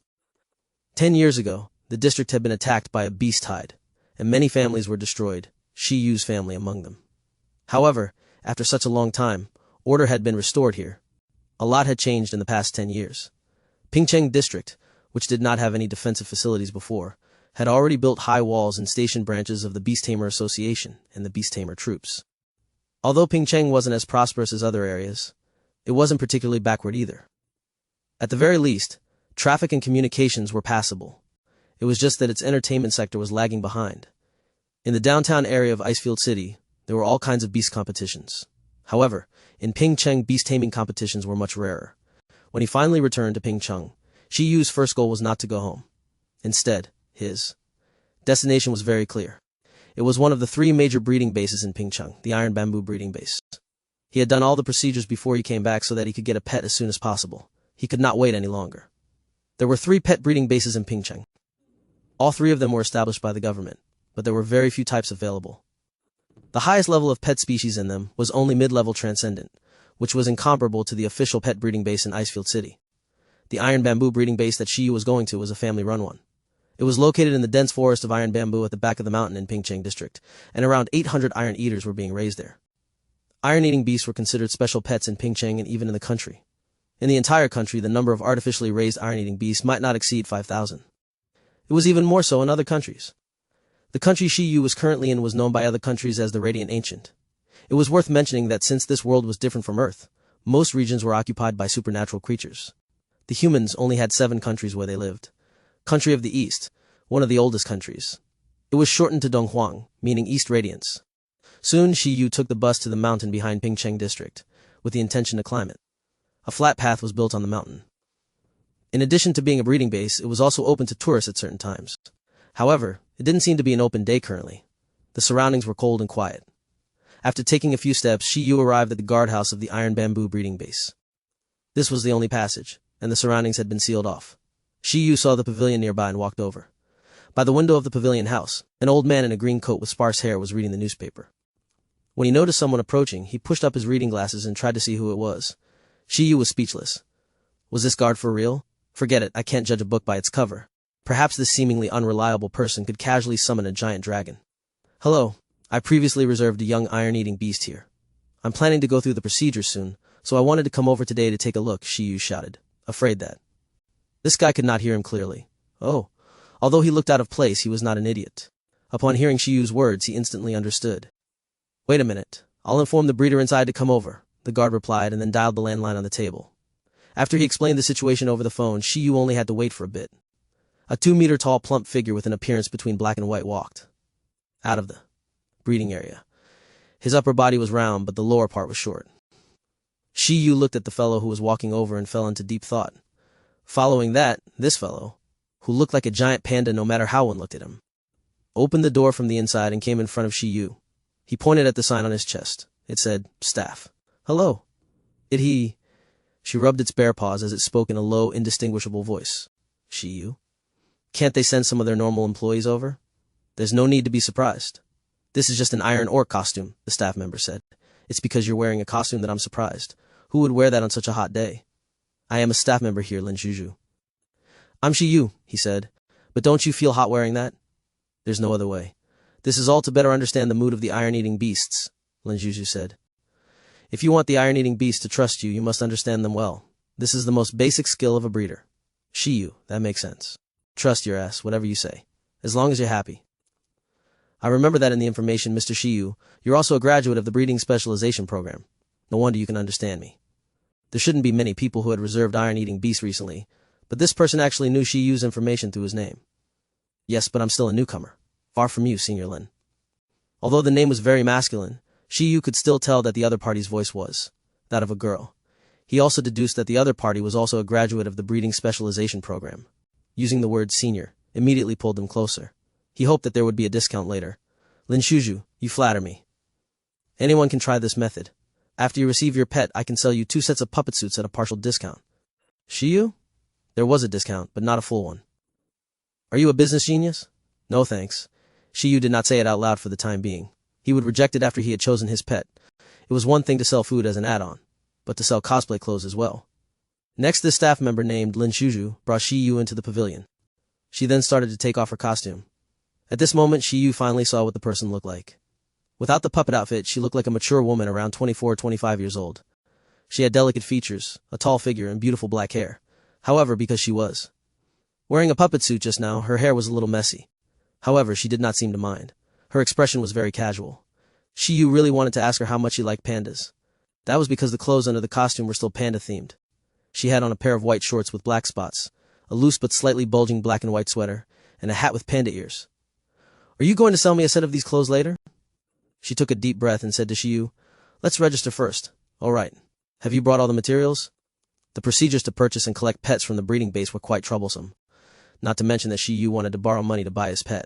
10 years ago, the district had been attacked by a beast tide, and many families were destroyed, Shi Yu's family among them. However, after such a long time, order had been restored here. A lot had changed in the past 10 years. Pingcheng District, which did not have any defensive facilities before, had already built high walls and stationed branches of the Beast Tamer Association and the Beast Tamer troops. Although Pingcheng wasn't as prosperous as other areas, it wasn't particularly backward either. At the very least, traffic and communications were passable. It was just that its entertainment sector was lagging behind. In the downtown area of Icefield City, there were all kinds of beast competitions. However, in Pingcheng, beast taming competitions were much rarer. When he finally returned to Pingcheng, Shi Yu's first goal was not to go home. Instead, his destination was very clear. It was one of the 3 major breeding bases in Pingcheng, the Iron Bamboo breeding base. He had done all the procedures before he came back so that he could get a pet as soon as possible. He could not wait any longer. There were 3 pet breeding bases in Pingcheng. All 3 of them were established by the government, but there were very few types available. The highest level of pet species in them was only mid-level transcendent, which was incomparable to the official pet breeding base in Icefield City. The Iron Bamboo breeding base that Shi Yu was going to was a family-run one. It was located in the dense forest of iron bamboo at the back of the mountain in Pingcheng District, and around 800 iron eaters were being raised there. Iron-eating beasts were considered special pets in Pingcheng and even in the country. In the entire country, the number of artificially raised iron-eating beasts might not exceed 5,000. It was even more so in other countries. The country Shi Yu was currently in was known by other countries as the Radiant Ancient. It was worth mentioning that since this world was different from Earth, most regions were occupied by supernatural creatures. The humans only had 7 countries where they lived. Country of the East, one of the oldest countries. It was shortened to Donghuang, meaning East Radiance. Soon Shi Yu took the bus to the mountain behind Pingcheng District, with the intention to climb it. A flat path was built on the mountain. In addition to being a breeding base, it was also open to tourists at certain times. However, it didn't seem to be an open day currently. The surroundings were cold and quiet. After taking a few steps, Shi Yu arrived at the guardhouse of the Iron Bamboo breeding base. This was the only passage, and the surroundings had been sealed off. Shi Yu saw the pavilion nearby and walked over. By the window of the pavilion house, an old man in a green coat with sparse hair was reading the newspaper. When he noticed someone approaching, he pushed up his reading glasses and tried to see who it was. Shi Yu was speechless. Was this guard for real? Forget it, I can't judge a book by its cover. Perhaps this seemingly unreliable person could casually summon a giant dragon. Hello, I previously reserved a young iron-eating beast here. I'm planning to go through the procedures soon, so I wanted to come over today to take a look, Shi Yu shouted, afraid that this guy could not hear him clearly. Oh, although he looked out of place, he was not an idiot. Upon hearing Shi Yu's words, he instantly understood. Wait a minute, I'll inform the breeder inside to come over, the guard replied and then dialed the landline on the table. After he explained the situation over the phone, Shi Yu only had to wait for a bit. A 2-meter-tall plump figure with an appearance between black and white walked out of the breeding area. His upper body was round, but the lower part was short. Shi Yu looked at the fellow who was walking over and fell into deep thought. Following that, this fellow, who looked like a giant panda no matter how one looked at him, opened the door from the inside and came in front of Shi Yu. He pointed at the sign on his chest. It said, Staff. Hello. She rubbed its bare paws as it spoke in a low, indistinguishable voice. Shi Yu? Can't they send some of their normal employees over? There's no need to be surprised. This is just an iron ore costume, the staff member said. It's because you're wearing a costume that I'm surprised. Who would wear that on such a hot day? I am a staff member here, Lin Shuju. I'm Shi Yu, he said. But don't you feel hot wearing that? There's no other way. This is all to better understand the mood of the iron-eating beasts, Lin Shuju said. If you want the iron-eating beasts to trust you, you must understand them well. This is the most basic skill of a breeder. Shi Yu, that makes sense. Trust your ass, whatever you say. As long as you're happy. I remember that in the information, Mr. Shi Yu. You're also a graduate of the breeding specialization program. No wonder you can understand me. There shouldn't be many people who had reserved iron-eating beasts recently, but this person actually knew Shi Yu's information through his name. Yes, but I'm still a newcomer. Far from you, Senior Lin. Although the name was very masculine, Shi Yu could still tell that the other party's voice was that of a girl. He also deduced that the other party was also a graduate of the breeding specialization program. Using the word senior immediately pulled them closer. He hoped that there would be a discount later. Lin Shuju, you flatter me. Anyone can try this method. After you receive your pet, I can sell you 2 sets of puppet suits at a partial discount. Shi Yu? There was a discount, but not a full one. Are you a business genius? No thanks. Shi Yu did not say it out loud for the time being. He would reject it after he had chosen his pet. It was one thing to sell food as an add-on, but to sell cosplay clothes as well. Next, this staff member named Lin Shuju brought Shi Yu into the pavilion. She then started to take off her costume. At this moment, Shi Yu finally saw what the person looked like. Without the puppet outfit, she looked like a mature woman around 24 or 25 years old. She had delicate features, a tall figure, and beautiful black hair. However, because she was wearing a puppet suit just now, her hair was a little messy. However, she did not seem to mind. Her expression was very casual. Shi Yu really wanted to ask her how much she liked pandas. That was because the clothes under the costume were still panda-themed. She had on a pair of white shorts with black spots, a loose but slightly bulging black and white sweater, and a hat with panda ears. Are you going to sell me a set of these clothes later? She took a deep breath and said to Shi Yu, let's register first. All right. Have you brought all the materials? The procedures to purchase and collect pets from the breeding base were quite troublesome. Not to mention that Shi Yu wanted to borrow money to buy his pet.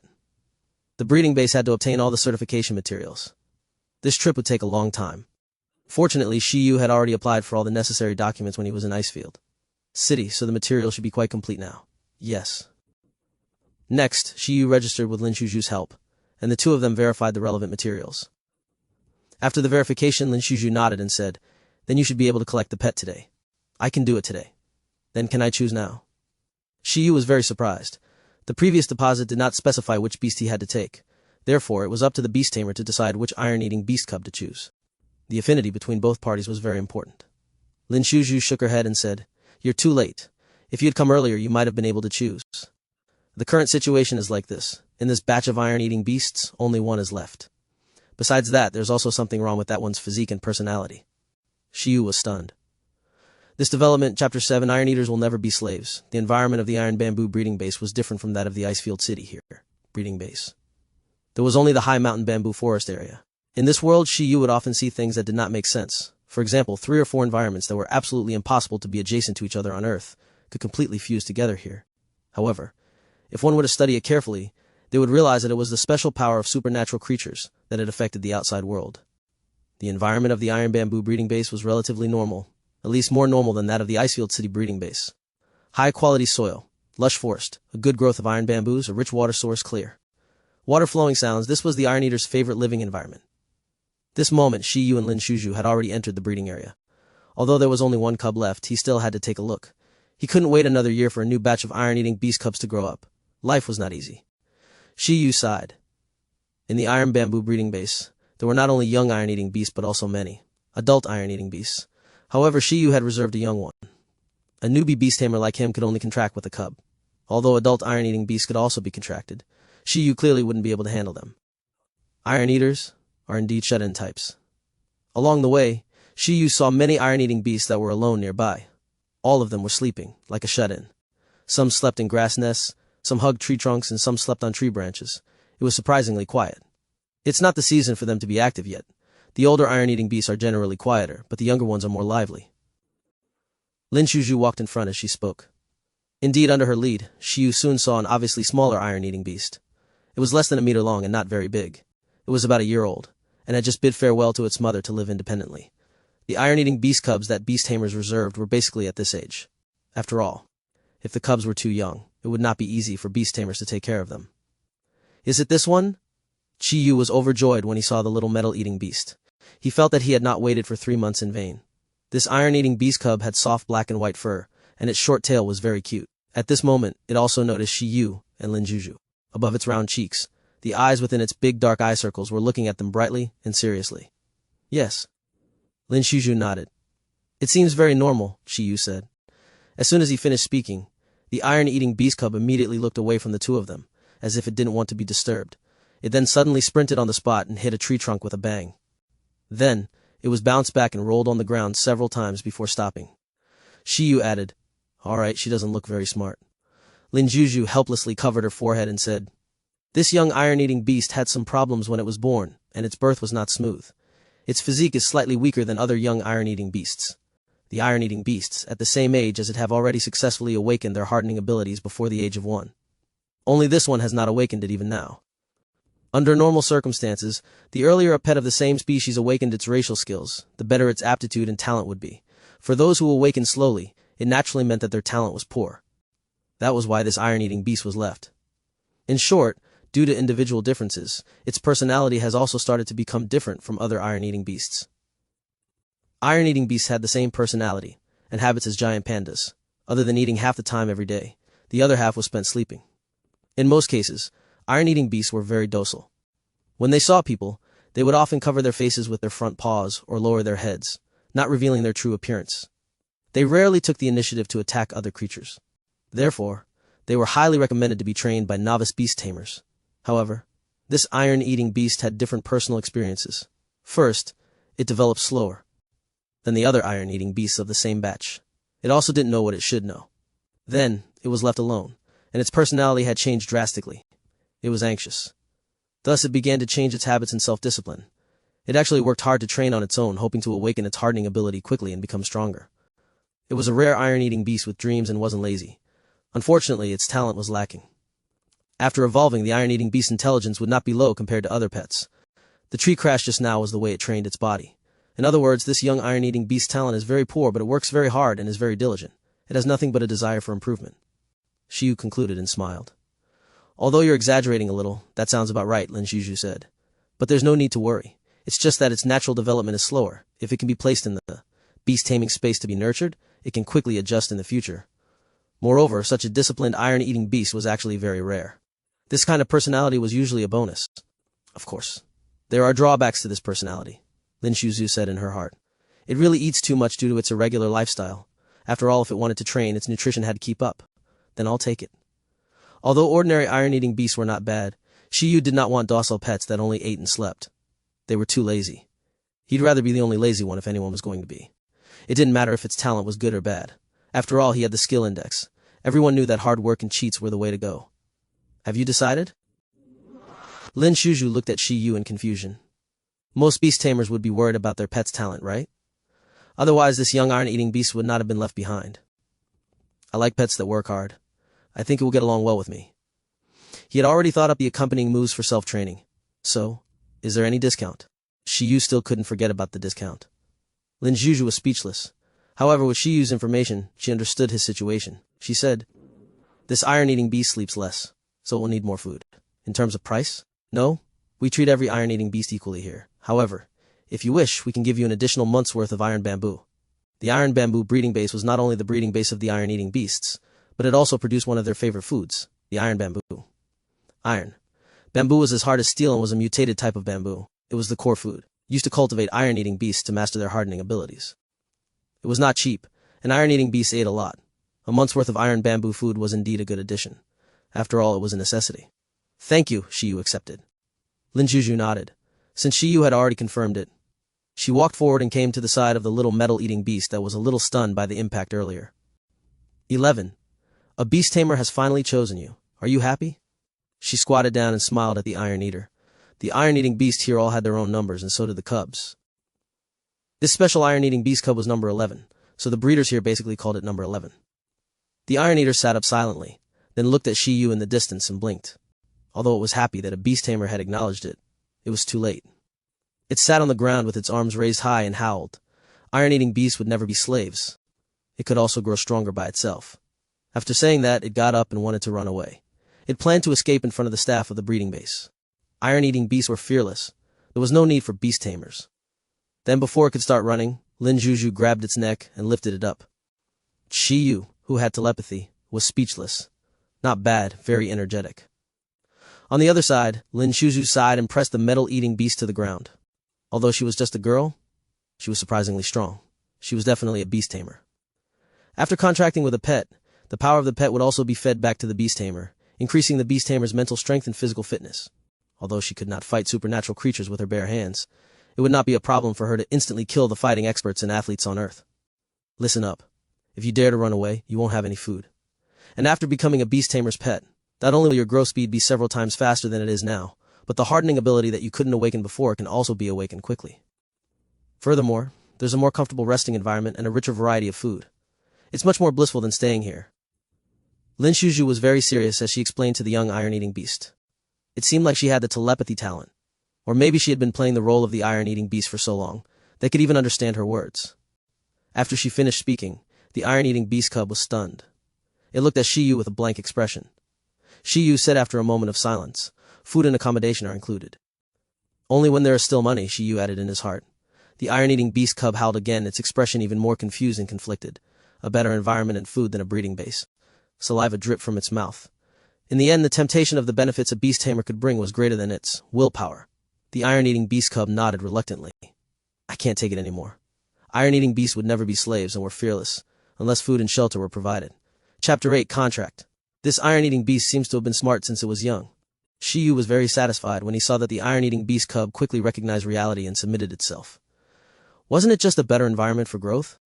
The breeding base had to obtain all the certification materials. This trip would take a long time. Fortunately, Shi Yu had already applied for all the necessary documents when he was in Icefield City, so the material should be quite complete now. Yes. Next, Shi Yu registered with Lin Shuju's help, and the two of them verified the relevant materials. After the verification, Lin Shuju nodded and said, then you should be able to collect the pet today. I can do it today. Then can I choose now? Shi Yu was very surprised. The previous deposit did not specify which beast he had to take. Therefore, it was up to the Beast Tamer to decide which iron-eating beast cub to choose. The affinity between both parties was very important. Lin Shuju shook her head and said, you're too late. If you had come earlier, you might have been able to choose. The current situation is like this. In this batch of iron-eating beasts, only one is left. Besides that, there's also something wrong with that one's physique and personality. Shi Yu was stunned. This development, Chapter 7, Iron Eaters will never be slaves. The environment of the Iron Bamboo breeding base was different from that of the Icefield City here. Breeding base. There was only the high mountain bamboo forest area. In this world, Shi Yu would often see things that did not make sense. For example, 3 or 4 environments that were absolutely impossible to be adjacent to each other on Earth could completely fuse together here. However, if one were to study it carefully, they would realize that it was the special power of supernatural creatures that had affected the outside world. The environment of the Iron Bamboo breeding base was relatively normal, at least more normal than that of the Icefield City breeding base. High-quality soil, lush forest, a good growth of iron bamboos, a rich water source clear. Water flowing sounds, this was the Iron Eater's favorite living environment. This moment, Shi Yu and Lin Shuju had already entered the breeding area. Although there was only one cub left, he still had to take a look. He couldn't wait another year for a new batch of iron-eating beast cubs to grow up. Life was not easy. Shi Yu sighed. In the Iron Bamboo breeding base, there were not only young iron-eating beasts but also many adult iron-eating beasts. However, Shi Yu had reserved a young one. A newbie beast tamer like him could only contract with a cub. Although adult iron-eating beasts could also be contracted, Shi Yu clearly wouldn't be able to handle them. Iron eaters are indeed shut-in types. Along the way, Shi Yu saw many iron-eating beasts that were alone nearby. All of them were sleeping, like a shut-in. Some slept in grass nests, some hugged tree trunks, and some slept on tree branches. It was surprisingly quiet. It's not the season for them to be active yet. The older iron-eating beasts are generally quieter, but the younger ones are more lively. Lin Shuju walked in front as she spoke. Indeed, under her lead, Shi Yu soon saw an obviously smaller iron-eating beast. It was less than a meter long and not very big. It was about a year old, and had just bid farewell to its mother to live independently. The iron-eating beast cubs that Beast Tamers reserved were basically at this age. After all, if the cubs were too young, it would not be easy for Beast Tamers to take care of them. Is it this one? Shi Yu was overjoyed when he saw the little metal-eating beast. He felt that he had not waited for 3 months in vain. This iron-eating beast cub had soft black and white fur, and its short tail was very cute. At this moment, it also noticed Shi Yu and Lin Juju. Above its round cheeks, the eyes within its big dark eye circles were looking at them brightly and seriously. Yes. Lin Juju nodded. It seems very normal, Shi Yu said. As soon as he finished speaking, the iron-eating beast cub immediately looked away from the two of them, as if it didn't want to be disturbed. It then suddenly sprinted on the spot and hit a tree trunk with a bang. Then, it was bounced back and rolled on the ground several times before stopping. Shi Yu added, "All right, she doesn't look very smart." Lin Juju helplessly covered her forehead and said, "This young iron-eating beast had some problems when it was born, and its birth was not smooth. Its physique is slightly weaker than other young iron-eating beasts. The iron-eating beasts, at the same age as it, have already successfully awakened their hardening abilities before the age of 1. Only this one has not awakened it even now. Under normal circumstances, the earlier a pet of the same species awakened its racial skills, the better its aptitude and talent would be. For those who awakened slowly, it naturally meant that their talent was poor. That was why this iron-eating beast was left. In short, due to individual differences, its personality has also started to become different from other iron-eating beasts. Iron-eating beasts had the same personality and habits as giant pandas, other than eating half the time every day. The other half was spent sleeping. In most cases, iron-eating beasts were very docile. When they saw people, they would often cover their faces with their front paws or lower their heads, not revealing their true appearance. They rarely took the initiative to attack other creatures. Therefore, they were highly recommended to be trained by novice beast tamers. However, this iron-eating beast had different personal experiences. First, it developed slower than the other iron-eating beasts of the same batch. It also didn't know what it should know. Then, it was left alone, and its personality had changed drastically. It was anxious. Thus, it began to change its habits and self-discipline. It actually worked hard to train on its own, hoping to awaken its hardening ability quickly and become stronger. It was a rare iron-eating beast with dreams and wasn't lazy. Unfortunately, its talent was lacking. After evolving, the iron-eating beast's intelligence would not be low compared to other pets. The tree crash just now was the way it trained its body. In other words, this young iron-eating beast's talent is very poor, but it works very hard and is very diligent. It has nothing but a desire for improvement. Shi Yu concluded and smiled. Although you're exaggerating a little, that sounds about right, Lin Juju said. But there's no need to worry. It's just that its natural development is slower. If it can be placed in the beast taming space to be nurtured, it can quickly adjust in the future. Moreover, such a disciplined iron-eating beast was actually very rare. This kind of personality was usually a bonus. Of course, there are drawbacks to this personality, Lin Juju said in her heart. It really eats too much due to its irregular lifestyle. After all, if it wanted to train, its nutrition had to keep up. Then I'll take it. Although ordinary iron-eating beasts were not bad, Shi Yu did not want docile pets that only ate and slept. They were too lazy. He'd rather be the only lazy one if anyone was going to be. It didn't matter if its talent was good or bad. After all, he had the skill index. Everyone knew that hard work and cheats were the way to go. Have you decided? Lin Juju looked at Shi Yu in confusion. Most beast tamers would be worried about their pet's talent, right? Otherwise, this young iron-eating beast would not have been left behind. I like pets that work hard. I think it will get along well with me. He had already thought up the accompanying moves for self-training. So, is there any discount? Shi Yu still couldn't forget about the discount. Lin Juju was speechless. However, with Shi Yu's information, she understood his situation. She said, "This iron-eating beast sleeps less, so it will need more food. In terms of price? No, we treat every iron-eating beast equally here. However, if you wish, we can give you an additional month's worth of iron bamboo." The iron bamboo breeding base was not only the breeding base of the iron-eating beasts, but it also produced one of their favorite foods, the iron bamboo. Iron. Bamboo was as hard as steel and was a mutated type of bamboo. It was the core food, used to cultivate iron-eating beasts to master their hardening abilities. It was not cheap, and iron-eating beasts ate a lot. A month's worth of iron bamboo food was indeed a good addition. After all, it was a necessity. Thank you, Shi Yu accepted. Lin Juju nodded. Since Shi Yu had already confirmed it, she walked forward and came to the side of the little metal-eating beast that was a little stunned by the impact earlier. 11. A beast tamer has finally chosen you. Are you happy? She squatted down and smiled at the iron eater. The iron-eating beasts here all had their own numbers, and so did the cubs. This special iron-eating beast cub was number 11, so the breeders here basically called it number 11. The iron eater sat up silently, then looked at Shi Yu in the distance and blinked. Although it was happy that a beast tamer had acknowledged it, it was too late. It sat on the ground with its arms raised high and howled. Iron-eating beasts would never be slaves. It could also grow stronger by itself. After saying that, it got up and wanted to run away. It planned to escape in front of the staff of the breeding base. Iron-eating beasts were fearless. There was no need for beast tamers. Then before it could start running, Lin Juju grabbed its neck and lifted it up. Shi Yu, who had telepathy, was speechless. Not bad, very energetic. On the other side, Lin Juju sighed and pressed the metal-eating beast to the ground. Although she was just a girl, she was surprisingly strong. She was definitely a beast tamer. After contracting with a pet, the power of the pet would also be fed back to the beast tamer, increasing the beast tamer's mental strength and physical fitness. Although she could not fight supernatural creatures with her bare hands, it would not be a problem for her to instantly kill the fighting experts and athletes on Earth. Listen up. If you dare to run away, you won't have any food. And after becoming a beast tamer's pet, not only will your growth speed be several times faster than it is now, but the hardening ability that you couldn't awaken before can also be awakened quickly. Furthermore, there's a more comfortable resting environment and a richer variety of food. It's much more blissful than staying here. Lin Juju was very serious as she explained to the young iron-eating beast. It seemed like she had the telepathy talent. Or maybe she had been playing the role of the iron-eating beast for so long, they could even understand her words. After she finished speaking, the iron-eating beast cub was stunned. It looked at Shi Yu with a blank expression. Shi Yu said after a moment of silence, "Food and accommodation are included." "Only when there is still money," Shi Yu added in his heart. The iron-eating beast cub howled again, its expression even more confused and conflicted. A better environment and food than a breeding base. Saliva dripped from its mouth. In the end, the temptation of the benefits a beast tamer could bring was greater than its willpower. The iron-eating beast cub nodded reluctantly. "I can't take it anymore." Iron-eating beasts would never be slaves and were fearless, unless food and shelter were provided. Chapter 8 Contract. This iron-eating beast seems to have been smart since it was young. Shi Yu was very satisfied when he saw that the iron-eating beast cub quickly recognized reality and submitted itself. Wasn't it just a better environment for growth?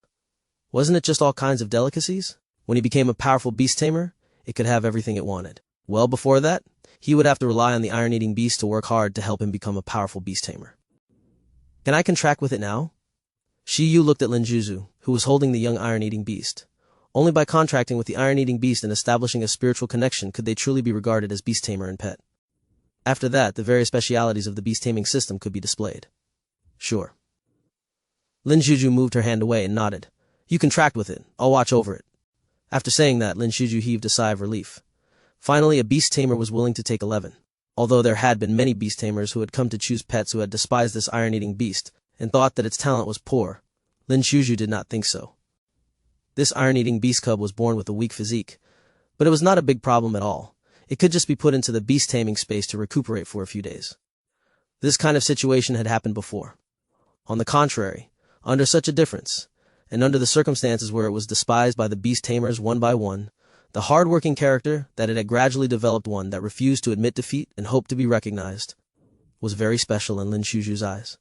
Wasn't it just all kinds of delicacies? When he became a powerful beast tamer, it could have everything it wanted. Well, before that, he would have to rely on the iron-eating beast to work hard to help him become a powerful beast tamer. Can I contract with it now? Shi Yu looked at Lin Juju, who was holding the young iron-eating beast. Only by contracting with the iron-eating beast and establishing a spiritual connection could they truly be regarded as beast tamer and pet. After that, the various specialities of the beast taming system could be displayed. Sure. Lin Juju moved her hand away and nodded. "You contract with it. I'll watch over it." After saying that, Lin Juju heaved a sigh of relief. Finally, a beast tamer was willing to take 11. Although there had been many beast tamers who had come to choose pets who had despised this iron-eating beast and thought that its talent was poor, Lin Juju did not think so. This iron-eating beast cub was born with a weak physique, but it was not a big problem at all. It could just be put into the beast taming space to recuperate for a few days. This kind of situation had happened before. On the contrary, under such a difference, and under the circumstances where it was despised by the beast tamers one by one, the hard-working character that it had gradually developed, one that refused to admit defeat and hoped to be recognized, was very special in Lin Juju's eyes.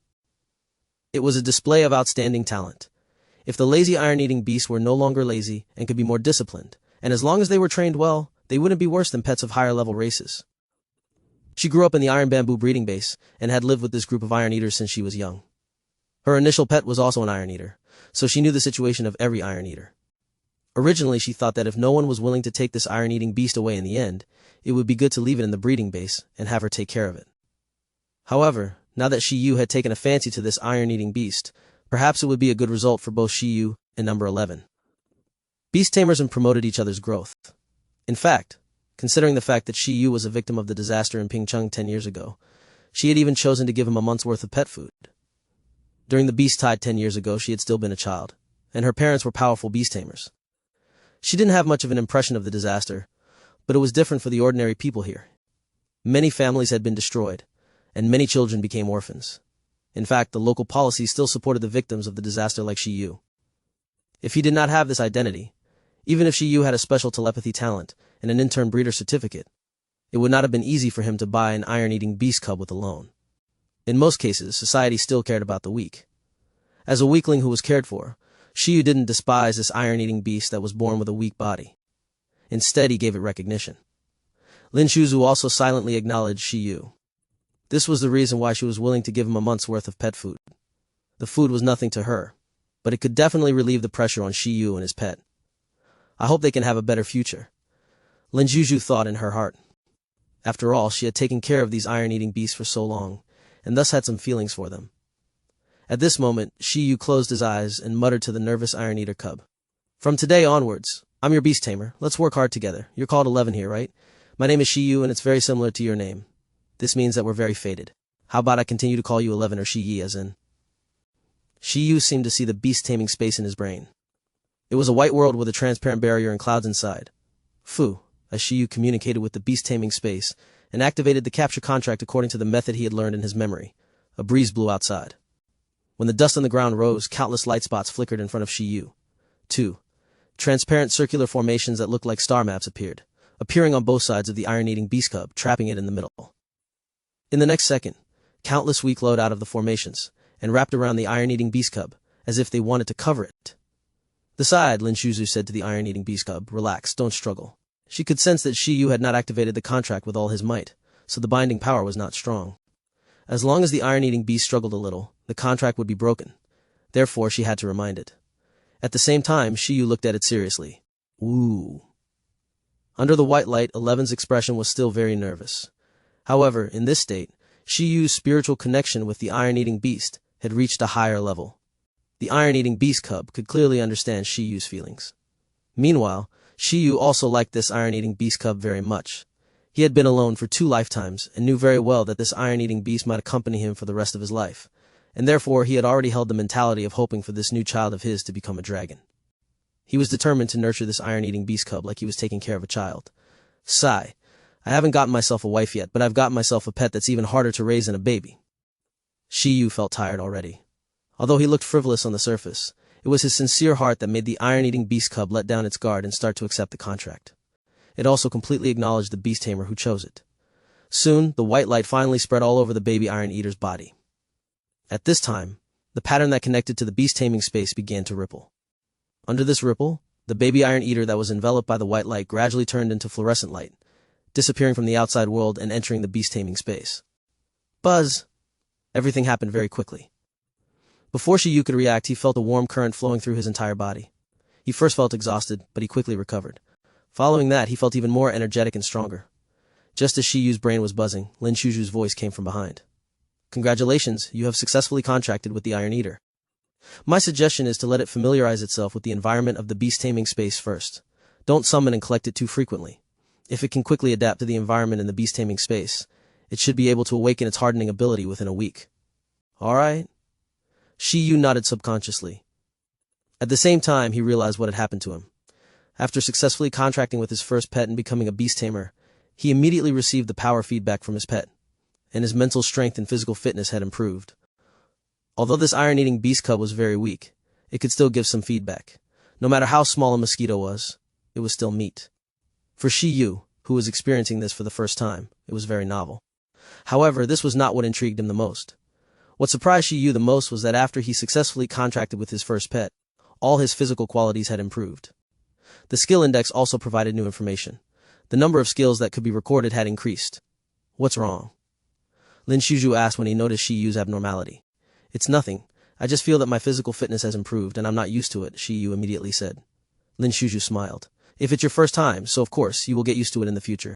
It was a display of outstanding talent. If the lazy iron-eating beasts were no longer lazy and could be more disciplined, and as long as they were trained well, they wouldn't be worse than pets of higher-level races. She grew up in the iron bamboo breeding base and had lived with this group of iron-eaters since she was young. Her initial pet was also an iron-eater, so she knew the situation of every iron-eater. Originally, she thought that if no one was willing to take this iron-eating beast away in the end, it would be good to leave it in the breeding base and have her take care of it. However, now that Shi Yu had taken a fancy to this iron-eating beast, perhaps it would be a good result for both Shi Yu and number 11. Beast tamers promoted each other's growth. In fact, considering the fact that Shi Yu was a victim of the disaster in Pingcheng 10 years ago, she had even chosen to give him a month's worth of pet food. During the beast tide 10 years ago, she had still been a child, and her parents were powerful beast tamers. She didn't have much of an impression of the disaster, but it was different for the ordinary people here. Many families had been destroyed, and many children became orphans. In fact, the local policy still supported the victims of the disaster like Shi Yu. If he did not have this identity, even if Shi Yu had a special telepathy talent and an intern breeder certificate, it would not have been easy for him to buy an iron-eating beast cub with a loan. In most cases, society still cared about the weak. As a weakling who was cared for, Shi Yu didn't despise this iron-eating beast that was born with a weak body. Instead, he gave it recognition. Lin Juju also silently acknowledged Shi Yu. This was the reason why she was willing to give him a month's worth of pet food. The food was nothing to her, but it could definitely relieve the pressure on Shi Yu and his pet. I hope they can have a better future, Lin Juju thought in her heart. After all, she had taken care of these iron-eating beasts for so long, and thus had some feelings for them. At this moment, Shi Yu closed his eyes and muttered to the nervous iron-eater cub. "From today onwards, I'm your Beast Tamer. Let's work hard together. You're called 11 here, right? My name is Shi Yu, and it's very similar to your name. This means that we're very fated. How about I continue to call you 11 or Shi Yi as in? Shi Yu seemed to see the beast taming space in his brain. It was a white world with a transparent barrier and clouds inside. Fu, as Shi Yu communicated with the beast taming space and activated the capture contract according to the method he had learned in his memory. A breeze blew outside. When the dust on the ground rose, countless light spots flickered in front of Shi Yu. 2. Transparent circular formations that looked like star maps appeared, appearing on both sides of the iron-eating beast cub, trapping it in the middle. In the next second, countless weak glowed out of the formations and wrapped around the iron-eating beast cub, as if they wanted to cover it. The side, Lin Shuzu said to the iron-eating beast cub, relax, don't struggle. She could sense that Shi Yu had not activated the contract with all his might, so the binding power was not strong. As long as the iron-eating beast struggled a little, the contract would be broken. Therefore, she had to remind it. At the same time, Shi Yu looked at it seriously. Ooh. Under the white light, 11's expression was still very nervous. However, in this state, Shi Yu's spiritual connection with the iron-eating beast had reached a higher level. The iron-eating beast cub could clearly understand Shi Yu's feelings. Meanwhile, Shi Yu also liked this iron-eating beast cub very much. He had been alone for 2 lifetimes and knew very well that this iron-eating beast might accompany him for the rest of his life, and therefore he had already held the mentality of hoping for this new child of his to become a dragon. He was determined to nurture this iron-eating beast cub like he was taking care of a child. Sigh. I haven't gotten myself a wife yet, but I've gotten myself a pet that's even harder to raise than a baby. Shi Yu felt tired already. Although he looked frivolous on the surface, it was his sincere heart that made the iron-eating beast cub let down its guard and start to accept the contract. It also completely acknowledged the beast tamer who chose it. Soon, the white light finally spread all over the baby iron eater's body. At this time, the pattern that connected to the beast taming space began to ripple. Under this ripple, the baby iron eater that was enveloped by the white light gradually turned into fluorescent light, disappearing from the outside world and entering the beast taming space. Buzz! Everything happened very quickly. Before Shi Yu could react, he felt a warm current flowing through his entire body. He first felt exhausted, but he quickly recovered. Following that, he felt even more energetic and stronger. Just as Shi Yu's brain was buzzing, Lin Shuju's voice came from behind. Congratulations, you have successfully contracted with the Iron Eater. My suggestion is to let it familiarize itself with the environment of the beast taming space first. Don't summon and collect it too frequently. If it can quickly adapt to the environment in the beast taming space, it should be able to awaken its hardening ability within a week. Alright? Shi Yu nodded subconsciously. At the same time, he realized what had happened to him. After successfully contracting with his first pet and becoming a beast tamer, he immediately received the power feedback from his pet, and his mental strength and physical fitness had improved. Although this iron-eating beast cub was very weak, it could still give some feedback. No matter how small a mosquito was, it was still meat. For Shi Yu, who was experiencing this for the first time, it was very novel. However, this was not what intrigued him the most. What surprised Shi Yu the most was that after he successfully contracted with his first pet, all his physical qualities had improved. The skill index also provided new information. The number of skills that could be recorded had increased. What's wrong? Lin Shuju asked when he noticed Shi Yu's abnormality. It's nothing. I just feel that my physical fitness has improved and I'm not used to it, Shi Yu immediately said. Lin Shuju smiled. If it's your first time, so of course, you will get used to it in the future.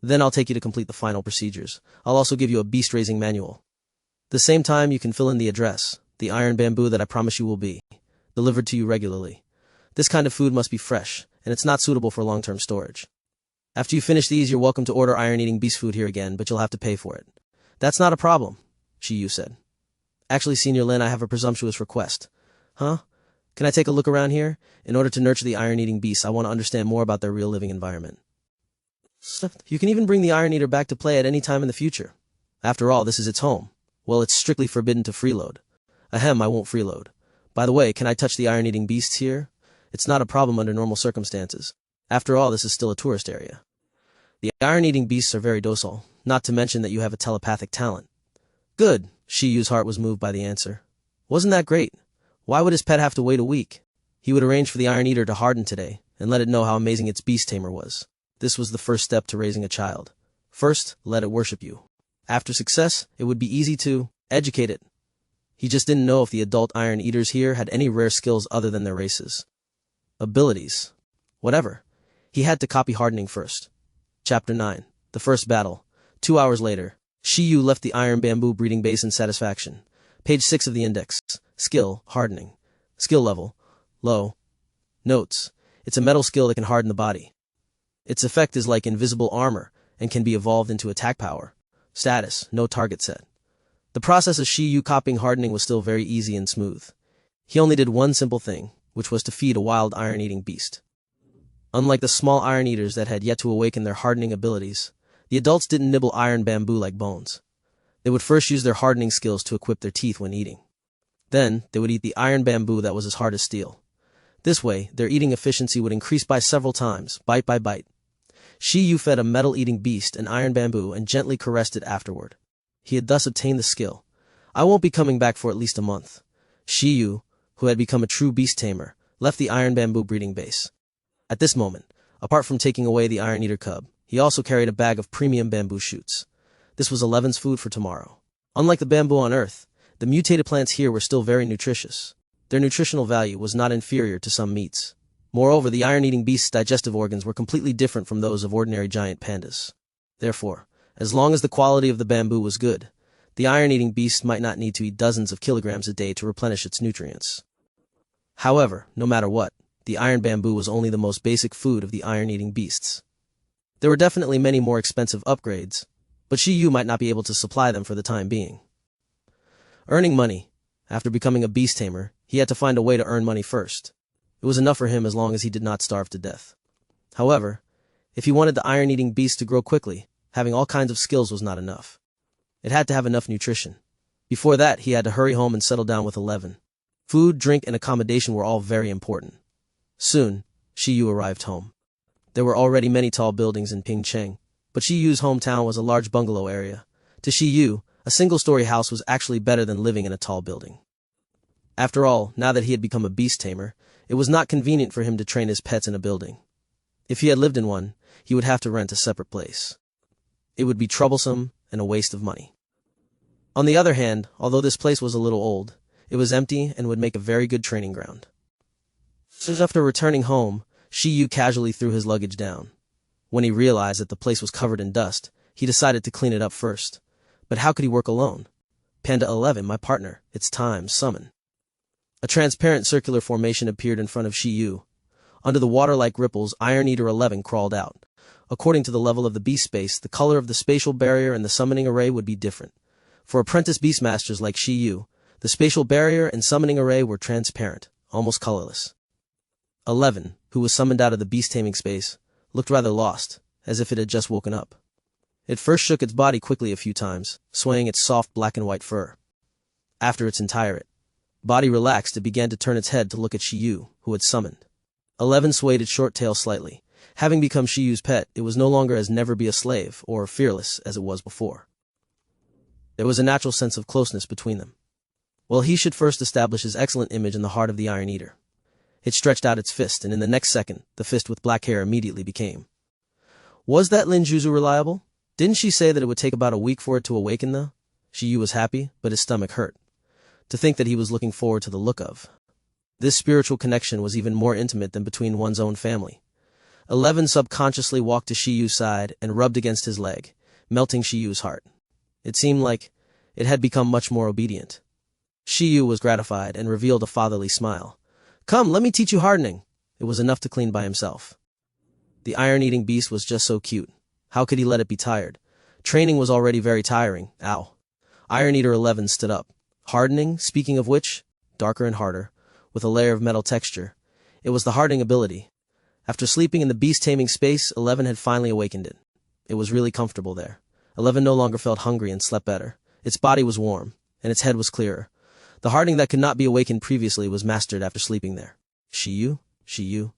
Then I'll take you to complete the final procedures. I'll also give you a beast-raising manual. The same time, you can fill in the address, the iron bamboo that I promise you will be delivered to you regularly. This kind of food must be fresh, and it's not suitable for long-term storage. After you finish these, you're welcome to order iron-eating beast food here again, but you'll have to pay for it. That's not a problem, Shi Yu said. Actually, Senior Lin, I have a presumptuous request. Huh? Can I take a look around here? In order to nurture the iron-eating beasts, I want to understand more about their real living environment. You can even bring the Iron Eater back to play at any time in the future. After all, this is its home. Well, it's strictly forbidden to freeload. Ahem, I won't freeload. By the way, can I touch the iron-eating beasts here? It's not a problem under normal circumstances. After all, this is still a tourist area. The iron-eating beasts are very docile, not to mention that you have a telepathic talent. Good. Shi Yu's heart was moved by the answer. Wasn't that great? Why would his pet have to wait a week? He would arrange for the Iron Eater to harden today, and let it know how amazing its beast tamer was. This was the first step to raising a child. First, let it worship you. After success, it would be easy to educate it. He just didn't know if the adult Iron Eaters here had any rare skills other than their races. Abilities. Whatever. He had to copy hardening first. Chapter 9. The First Battle. 2 hours later, Shi Yu left the iron bamboo breeding base in satisfaction. Page 6 of the index. Skill, hardening. Skill level, low. Notes. It's a metal skill that can harden the body. Its effect is like invisible armor and can be evolved into attack power. Status, no target set. The process of Shi Yu copying hardening was still very easy and smooth. He only did one simple thing, which was to feed a wild iron-eating beast. Unlike the small iron eaters that had yet to awaken their hardening abilities, the adults didn't nibble iron bamboo like bones. They would first use their hardening skills to equip their teeth when eating. Then, they would eat the iron bamboo that was as hard as steel. This way, their eating efficiency would increase by several times, bite by bite. Shi Yu fed a metal-eating beast an iron bamboo and gently caressed it afterward. He had thus obtained the skill. I won't be coming back for at least a month. Shi Yu, who had become a true Beast Tamer, left the iron bamboo breeding base. At this moment, apart from taking away the iron eater cub, he also carried a bag of premium bamboo shoots. This was 11's food for tomorrow. Unlike the bamboo on Earth, the mutated plants here were still very nutritious. Their nutritional value was not inferior to some meats. Moreover, the iron-eating beast's digestive organs were completely different from those of ordinary giant pandas. Therefore, as long as the quality of the bamboo was good, the iron-eating beast might not need to eat dozens of kilograms a day to replenish its nutrients. However, no matter what, the iron bamboo was only the most basic food of the iron-eating beasts. There were definitely many more expensive upgrades, but Shi Yu might not be able to supply them for the time being. Earning money. After becoming a beast tamer, he had to find a way to earn money first. It was enough for him as long as he did not starve to death. However, if he wanted the iron-eating beast to grow quickly, having all kinds of skills was not enough. It had to have enough nutrition. Before that, he had to hurry home and settle down with 11. Food, drink, and accommodation were all very important. Soon, Shi Yu arrived home. There were already many tall buildings in Pingcheng, but Shi Yu's hometown was a large bungalow area. To Shi Yu, a single-story house was actually better than living in a tall building. After all, now that he had become a beast tamer, it was not convenient for him to train his pets in a building. If he had lived in one, he would have to rent a separate place. It would be troublesome and a waste of money. On the other hand, although this place was a little old, it was empty and would make a very good training ground. So after returning home, Shi Yu casually threw his luggage down. When he realized that the place was covered in dust, he decided to clean it up first. But how could he work alone? Panda 11, my partner, it's time, summon. A transparent circular formation appeared in front of Shi Yu. Under the water-like ripples, Iron Eater 11 crawled out. According to the level of the beast space, the color of the spatial barrier and the summoning array would be different. For apprentice beastmasters like Shi Yu, the spatial barrier and summoning array were transparent, almost colorless. 11, who was summoned out of the beast taming space, looked rather lost, as if it had just woken up. It first shook its body quickly a few times, swaying its soft black and white fur. After its entire body relaxed, it began to turn its head to look at Shi Yu, who had summoned. 11 swayed its short tail slightly. Having become Shi Yu's pet, it was no longer as never be a slave, or fearless, as it was before. There was a natural sense of closeness between them. Well, he should first establish his excellent image in the heart of the Iron Eater. It stretched out its fist, and in the next second, the fist with black hair immediately became. Was that Lin Juzu reliable? Didn't she say that it would take about a week for it to awaken, though? Shi Yu was happy, but his stomach hurt. To think that he was looking forward to the look of. This spiritual connection was even more intimate than between one's own family. 11 subconsciously walked to Shi Yu's side and rubbed against his leg, melting Shi Yu's heart. It seemed like it had become much more obedient. Shi Yu was gratified and revealed a fatherly smile. Come, let me teach you hardening. It was enough to clean by himself. The iron-eating beast was just so cute. How could he let it be tired? Training was already very tiring. Ow. Iron Eater 11 stood up. Hardening, speaking of which, darker and harder, with a layer of metal texture. It was the hardening ability. After sleeping in the beast taming space, 11 had finally awakened it. It was really comfortable there. 11 no longer felt hungry and slept better. Its body was warm, and its head was clearer. The hardening that could not be awakened previously was mastered after sleeping there. Shi Yu? Shi Yu?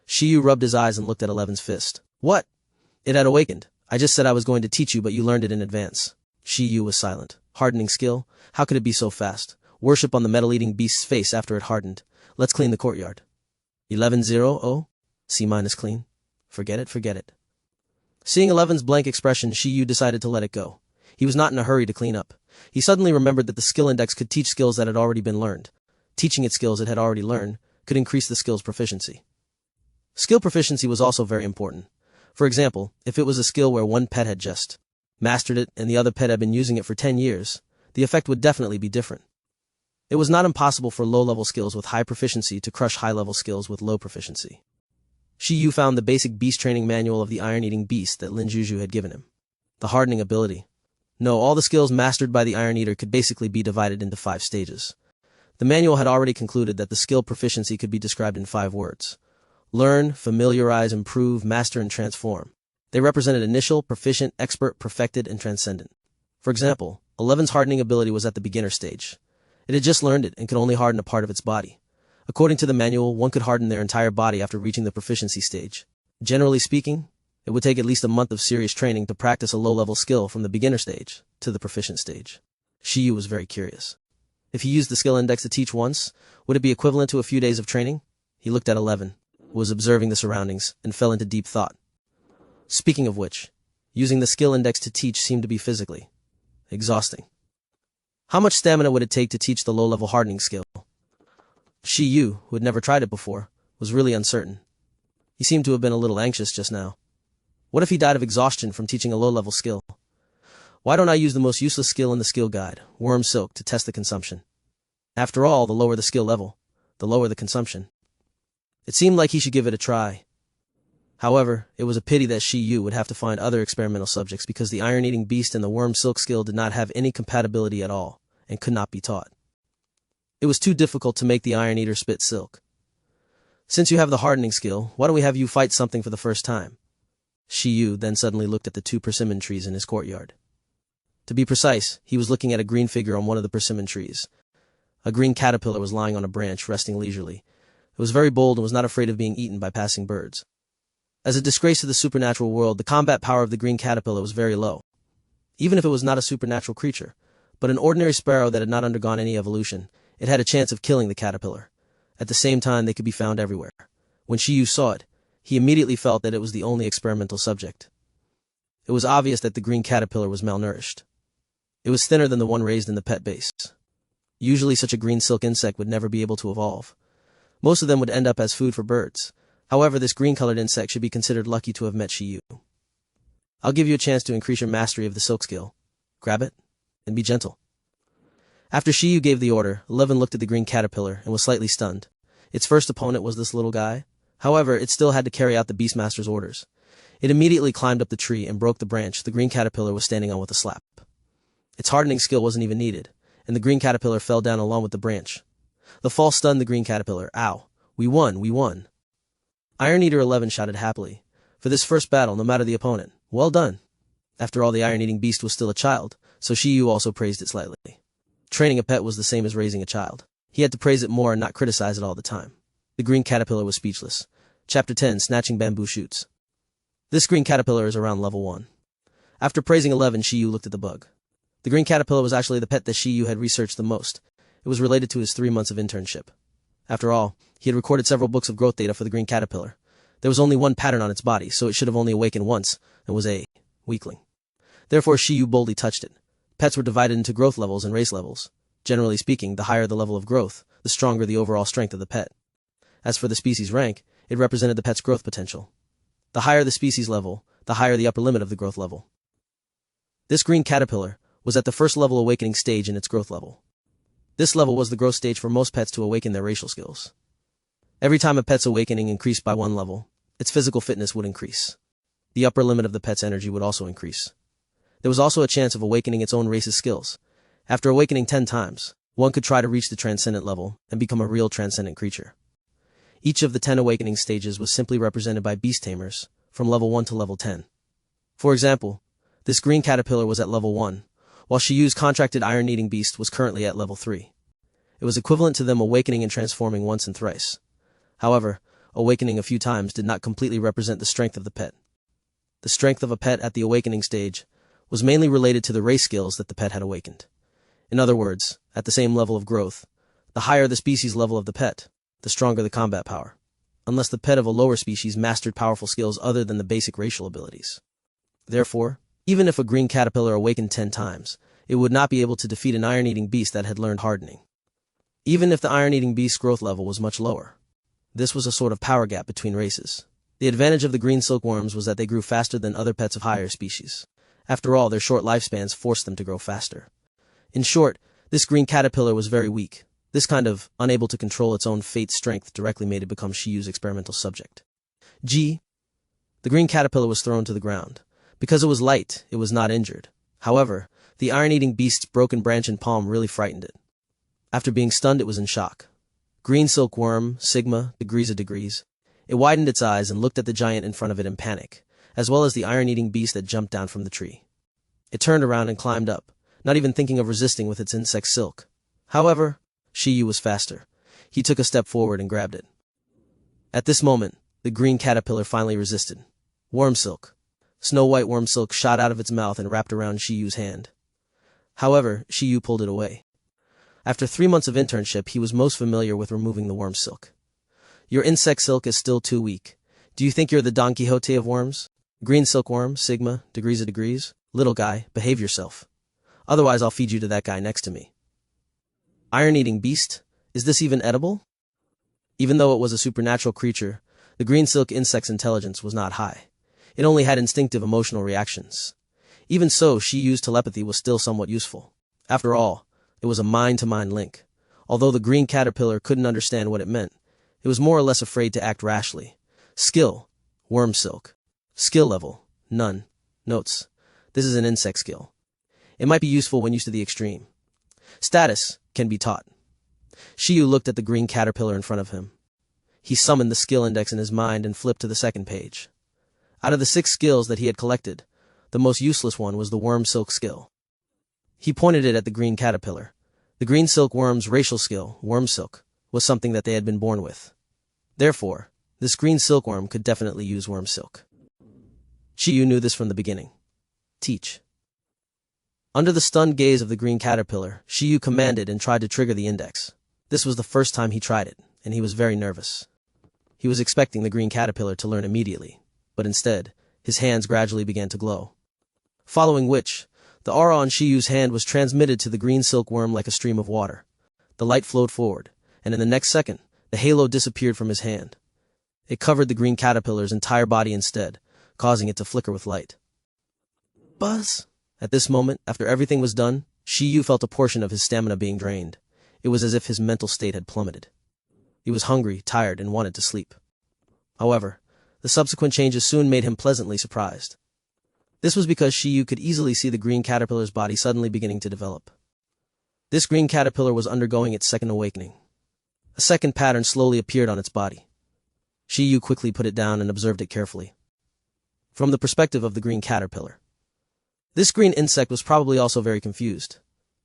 Shi Yu rubbed his eyes and looked at 11's fist. What? It had awakened. I just said I was going to teach you, but you learned it in advance. Shi Yu was silent. Hardening skill? How could it be so fast? Worship on the metal-eating beast's face after it hardened. Let's clean the courtyard. 11-0, C- clean. Forget it, forget it. Seeing 11's blank expression, Shi Yu decided to let it go. He was not in a hurry to clean up. He suddenly remembered that the skill index could teach skills that had already been learned. Teaching it skills it had already learned could increase the skill's proficiency. Skill proficiency was also very important. For example, if it was a skill where one pet had just mastered it and the other pet had been using it for 10 years, the effect would definitely be different. It was not impossible for low-level skills with high proficiency to crush high-level skills with low proficiency. Shi Yu found the basic beast training manual of the iron-eating beast that Lin Juju had given him. The hardening ability. No, all the skills mastered by the Iron Eater could basically be divided into 5 stages. The manual had already concluded that the skill proficiency could be described in 5 words. Learn, familiarize, improve, master, and transform. They represented initial, proficient, expert, perfected, and transcendent. For example, 11's hardening ability was at the beginner stage. It had just learned it and could only harden a part of its body. According to the manual, one could harden their entire body after reaching the proficiency stage. Generally speaking, it would take at least a month of serious training to practice a low-level skill from the beginner stage to the proficient stage. Shi Yu was very curious. If he used the skill index to teach once, would it be equivalent to a few days of training? He looked at 11, was observing the surroundings, and fell into deep thought. Speaking of which, using the skill index to teach seemed to be physically exhausting. How much stamina would it take to teach the low-level hardening skill? Shi Yu, who had never tried it before, was really uncertain. He seemed to have been a little anxious just now. What if he died of exhaustion from teaching a low-level skill? Why don't I use the most useless skill in the skill guide, worm silk, to test the consumption? After all, the lower the skill level, the lower the consumption. It seemed like he should give it a try. However, it was a pity that Shi Yu would have to find other experimental subjects because the iron-eating beast and the worm silk skill did not have any compatibility at all, and could not be taught. It was too difficult to make the Iron Eater spit silk. Since you have the hardening skill, why don't we have you fight something for the first time? Shi Yu then suddenly looked at the 2 persimmon trees in his courtyard. To be precise, he was looking at a green figure on one of the persimmon trees. A green caterpillar was lying on a branch, resting leisurely. It was very bold and was not afraid of being eaten by passing birds. As a disgrace to the supernatural world, the combat power of the green caterpillar was very low. Even if it was not a supernatural creature, but an ordinary sparrow that had not undergone any evolution, it had a chance of killing the caterpillar. At the same time, they could be found everywhere. When Shi Yu saw it, he immediately felt that it was the only experimental subject. It was obvious that the green caterpillar was malnourished. It was thinner than the one raised in the pet base. Usually such a green silk insect would never be able to evolve. Most of them would end up as food for birds. However, this green-colored insect should be considered lucky to have met Shi Yu. I'll give you a chance to increase your mastery of the silk skill. Grab it, and be gentle. After Shi Yu gave the order, 11 looked at the green caterpillar and was slightly stunned. Its first opponent was this little guy. However, it still had to carry out the Beastmaster's orders. It immediately climbed up the tree and broke the branch the green caterpillar was standing on with a slap. Its hardening skill wasn't even needed, and the green caterpillar fell down along with the branch. The fall stunned the green caterpillar. Ow! We won, we won! Iron Eater 11 shouted happily. For this first battle, no matter the opponent. Well done! After all, the iron-eating beast was still a child, so Shi Yu also praised it slightly. Training a pet was the same as raising a child. He had to praise it more and not criticize it all the time. The green caterpillar was speechless. Chapter 10, Snatching Bamboo Shoots. This green caterpillar is around level 1. After praising 11, Shi Yu looked at the bug. The green caterpillar was actually the pet that Shi Yu had researched the most. It was related to his 3 months of internship. After all, he had recorded several books of growth data for the green caterpillar. There was only one pattern on its body, so it should have only awakened once, and was a weakling. Therefore, Shi Yu boldly touched it. Pets were divided into growth levels and race levels. Generally speaking, the higher the level of growth, the stronger the overall strength of the pet. As for the species rank, it represented the pet's growth potential. The higher the species level, the higher the upper limit of the growth level. This green caterpillar was at the first level awakening stage in its growth level. This level was the growth stage for most pets to awaken their racial skills. Every time a pet's awakening increased by 1 level, its physical fitness would increase. The upper limit of the pet's energy would also increase. There was also a chance of awakening its own race's skills. After awakening 10 times, one could try to reach the transcendent level and become a real transcendent creature. Each of the 10 awakening stages was simply represented by Beast Tamers, from level 1 to level 10. For example, this green caterpillar was at level 1, while Shi Yu's contracted iron-eating beast was currently at level 3. It was equivalent to them awakening and transforming once and thrice. However, awakening a few times did not completely represent the strength of the pet. The strength of a pet at the awakening stage was mainly related to the race skills that the pet had awakened. In other words, at the same level of growth, the higher the species level of the pet, the stronger the combat power, unless the pet of a lower species mastered powerful skills other than the basic racial abilities. Therefore, even if a green caterpillar awakened 10 times, it would not be able to defeat an iron-eating beast that had learned hardening. Even if the iron-eating beast's growth level was much lower. This was a sort of power gap between races. The advantage of the green silkworms was that they grew faster than other pets of higher species. After all, their short lifespans forced them to grow faster. In short, this green caterpillar was very weak. This kind of unable to control its own fate strength directly made it become Shi Yu's experimental subject. G. The green caterpillar was thrown to the ground. Because it was light, it was not injured. However, the iron-eating beast's broken branch and palm really frightened it. After being stunned, it was in shock. Green silkworm, sigma, degrees of degrees. It widened its eyes and looked at the giant in front of it in panic, as well as the iron-eating beast that jumped down from the tree. It turned around and climbed up, not even thinking of resisting with its insect silk. However, Shi Yu was faster. He took a step forward and grabbed it. At this moment, the green caterpillar finally resisted. Worm silk. Snow-white worm silk shot out of its mouth and wrapped around Shi Yu's hand. However, Shi Yu pulled it away. After 3 months of internship, he was most familiar with removing the worm silk. Your insect silk is still too weak. Do you think you're the Don Quixote of worms? Green silkworm, sigma, degrees of degrees. Little guy, behave yourself. Otherwise I'll feed you to that guy next to me. Iron-eating beast? Is this even edible? Even though it was a supernatural creature, the green silk insect's intelligence was not high. It only had instinctive emotional reactions. Even so, Shi Yu's telepathy was still somewhat useful. After all, it was a mind-to-mind link. Although the green caterpillar couldn't understand what it meant, it was more or less afraid to act rashly. Skill: worm silk. Skill level: none. Notes: this is an insect skill. It might be useful when used to the extreme. Status: can be taught. Shi Yu looked at the green caterpillar in front of him. He summoned the skill index in his mind and flipped to the second page. Out of the 6 skills that he had collected, the most useless one was the worm silk skill. He pointed it at the green caterpillar. The green silkworm's racial skill, worm silk, was something that they had been born with. Therefore, this green silkworm could definitely use worm silk. Shi Yu knew this from the beginning. Teach. Under the stunned gaze of the green caterpillar, Shi Yu commanded and tried to trigger the index. This was the first time he tried it, and he was very nervous. He was expecting the green caterpillar to learn immediately, but instead, his hands gradually began to glow. Following which, the aura on Shi Yu's hand was transmitted to the green silkworm like a stream of water. The light flowed forward, and in the next second, the halo disappeared from his hand. It covered the green caterpillar's entire body instead, causing it to flicker with light. Buzz! At this moment, after everything was done, Shi Yu felt a portion of his stamina being drained. It was as if his mental state had plummeted. He was hungry, tired, and wanted to sleep. However, the subsequent changes soon made him pleasantly surprised. This was because Shi Yu could easily see the green caterpillar's body suddenly beginning to develop. This green caterpillar was undergoing its second awakening. A second pattern slowly appeared on its body. Shi Yu quickly put it down and observed it carefully. From the perspective of the green caterpillar, this green insect was probably also very confused.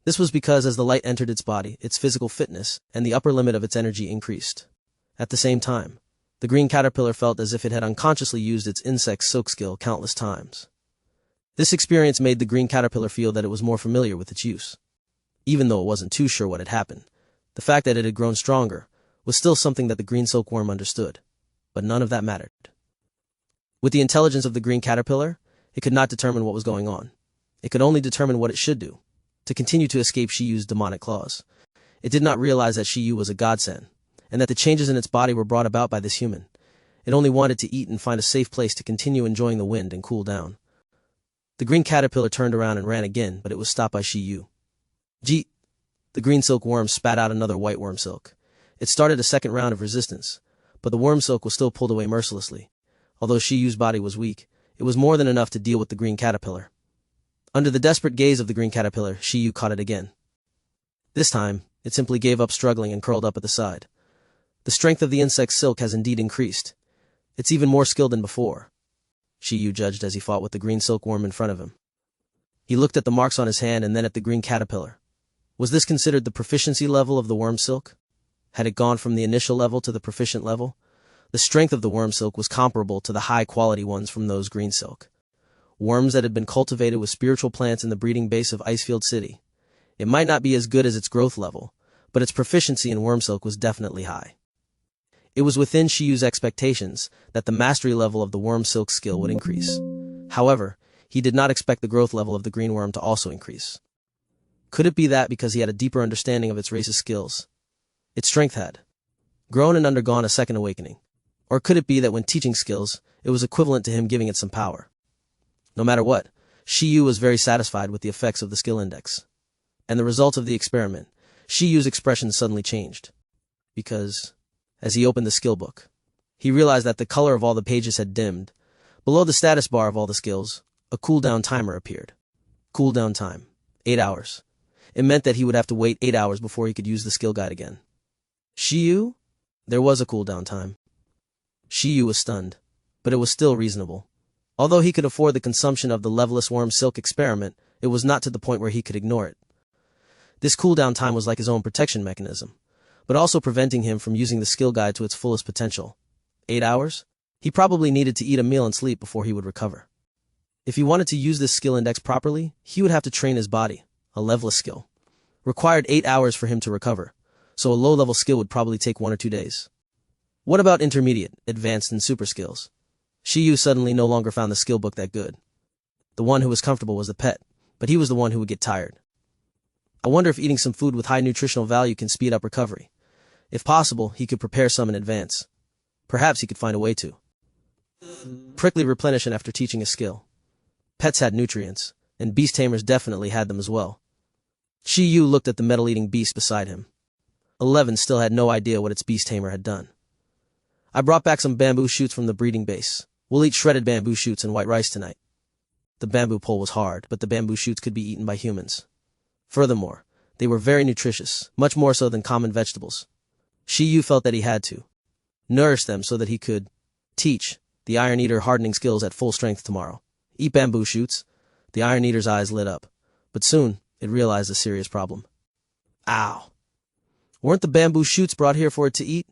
This was because as the light entered its body, its physical fitness and the upper limit of its energy increased. At the same time, the green caterpillar felt as if it had unconsciously used its insect silk skill countless times. This experience made the green caterpillar feel that it was more familiar with its use. Even though it wasn't too sure what had happened, the fact that it had grown stronger was still something that the green silkworm understood, but none of that mattered. With the intelligence of the green caterpillar, it could not determine what was going on. It could only determine what it should do, to continue to escape Shi Yu's demonic claws. It did not realize that Shi Yu was a godsend, and that the changes in its body were brought about by this human. It only wanted to eat and find a safe place to continue enjoying the wind and cool down. The green caterpillar turned around and ran again, but it was stopped by Shi Yu. Gee! The green silkworm spat out another white worm silk. It started a second round of resistance, but the worm silk was still pulled away mercilessly. Although Shi Yu's body was weak, it was more than enough to deal with the green caterpillar. Under the desperate gaze of the green caterpillar, Shi Yu caught it again. This time, it simply gave up struggling and curled up at the side. The strength of the insect's silk has indeed increased. It's even more skilled than before, Shi Yu judged as he fought with the green silkworm in front of him. He looked at the marks on his hand and then at the green caterpillar. Was this considered the proficiency level of the worm silk? Had it gone from the initial level to the proficient level? The strength of the worm silk was comparable to the high-quality ones from those green silk. Worms that had been cultivated with spiritual plants in the breeding base of Icefield City. It might not be as good as its growth level, but its proficiency in worm silk was definitely high. It was within Shi Yu's expectations that the mastery level of the worm silk skill would increase. However, he did not expect the growth level of the green worm to also increase. Could it be that because he had a deeper understanding of its race's skills, its strength had grown and undergone a second awakening? Or could it be that when teaching skills, it was equivalent to him giving it some power? No matter what, Shi Yu was very satisfied with the effects of the skill index. And the result of the experiment, Shi Yu's expression suddenly changed. Because, as he opened the skill book, He realized that the color of all the pages had dimmed. Below the status bar of all the skills, a cooldown timer appeared. Cooldown time: 8 hours. It meant that he would have to wait 8 hours before he could use the skill guide again. Shi Yu? There was a cooldown time. Shi Yu was stunned, but it was still reasonable. Although he could afford the consumption of the leveless worm silk experiment, it was not to the point where he could ignore it. This cooldown time was like his own protection mechanism, but also preventing him from using the skill guide to its fullest potential. 8 hours? He probably needed to eat a meal and sleep before he would recover. If he wanted to use this skill index properly, he would have to train his body, a leveless skill. Required 8 hours for him to recover, so a low-level skill would probably take 1 or 2 days. What about intermediate, advanced, and super skills? Shi Yu suddenly no longer found the skill book that good. The one who was comfortable was the pet, but he was the one who would get tired. I wonder if eating some food with high nutritional value can speed up recovery. If possible, he could prepare some in advance. Perhaps he could find a way to quickly replenish it after teaching a skill. Pets had nutrients, and Beast Tamers definitely had them as well. Shi Yu looked at the metal-eating beast beside him. 11 still had no idea what its Beast Tamer had done. I brought back some bamboo shoots from the breeding base. We'll eat shredded bamboo shoots and white rice tonight. The bamboo pole was hard, but the bamboo shoots could be eaten by humans. Furthermore, they were very nutritious, much more so than common vegetables. Shi Yu felt that he had to nourish them so that he could teach the Iron Eater hardening skills at full strength tomorrow. Eat bamboo shoots. The Iron Eater's eyes lit up, but soon it realized a serious problem. Ow! Weren't the bamboo shoots brought here for it to eat?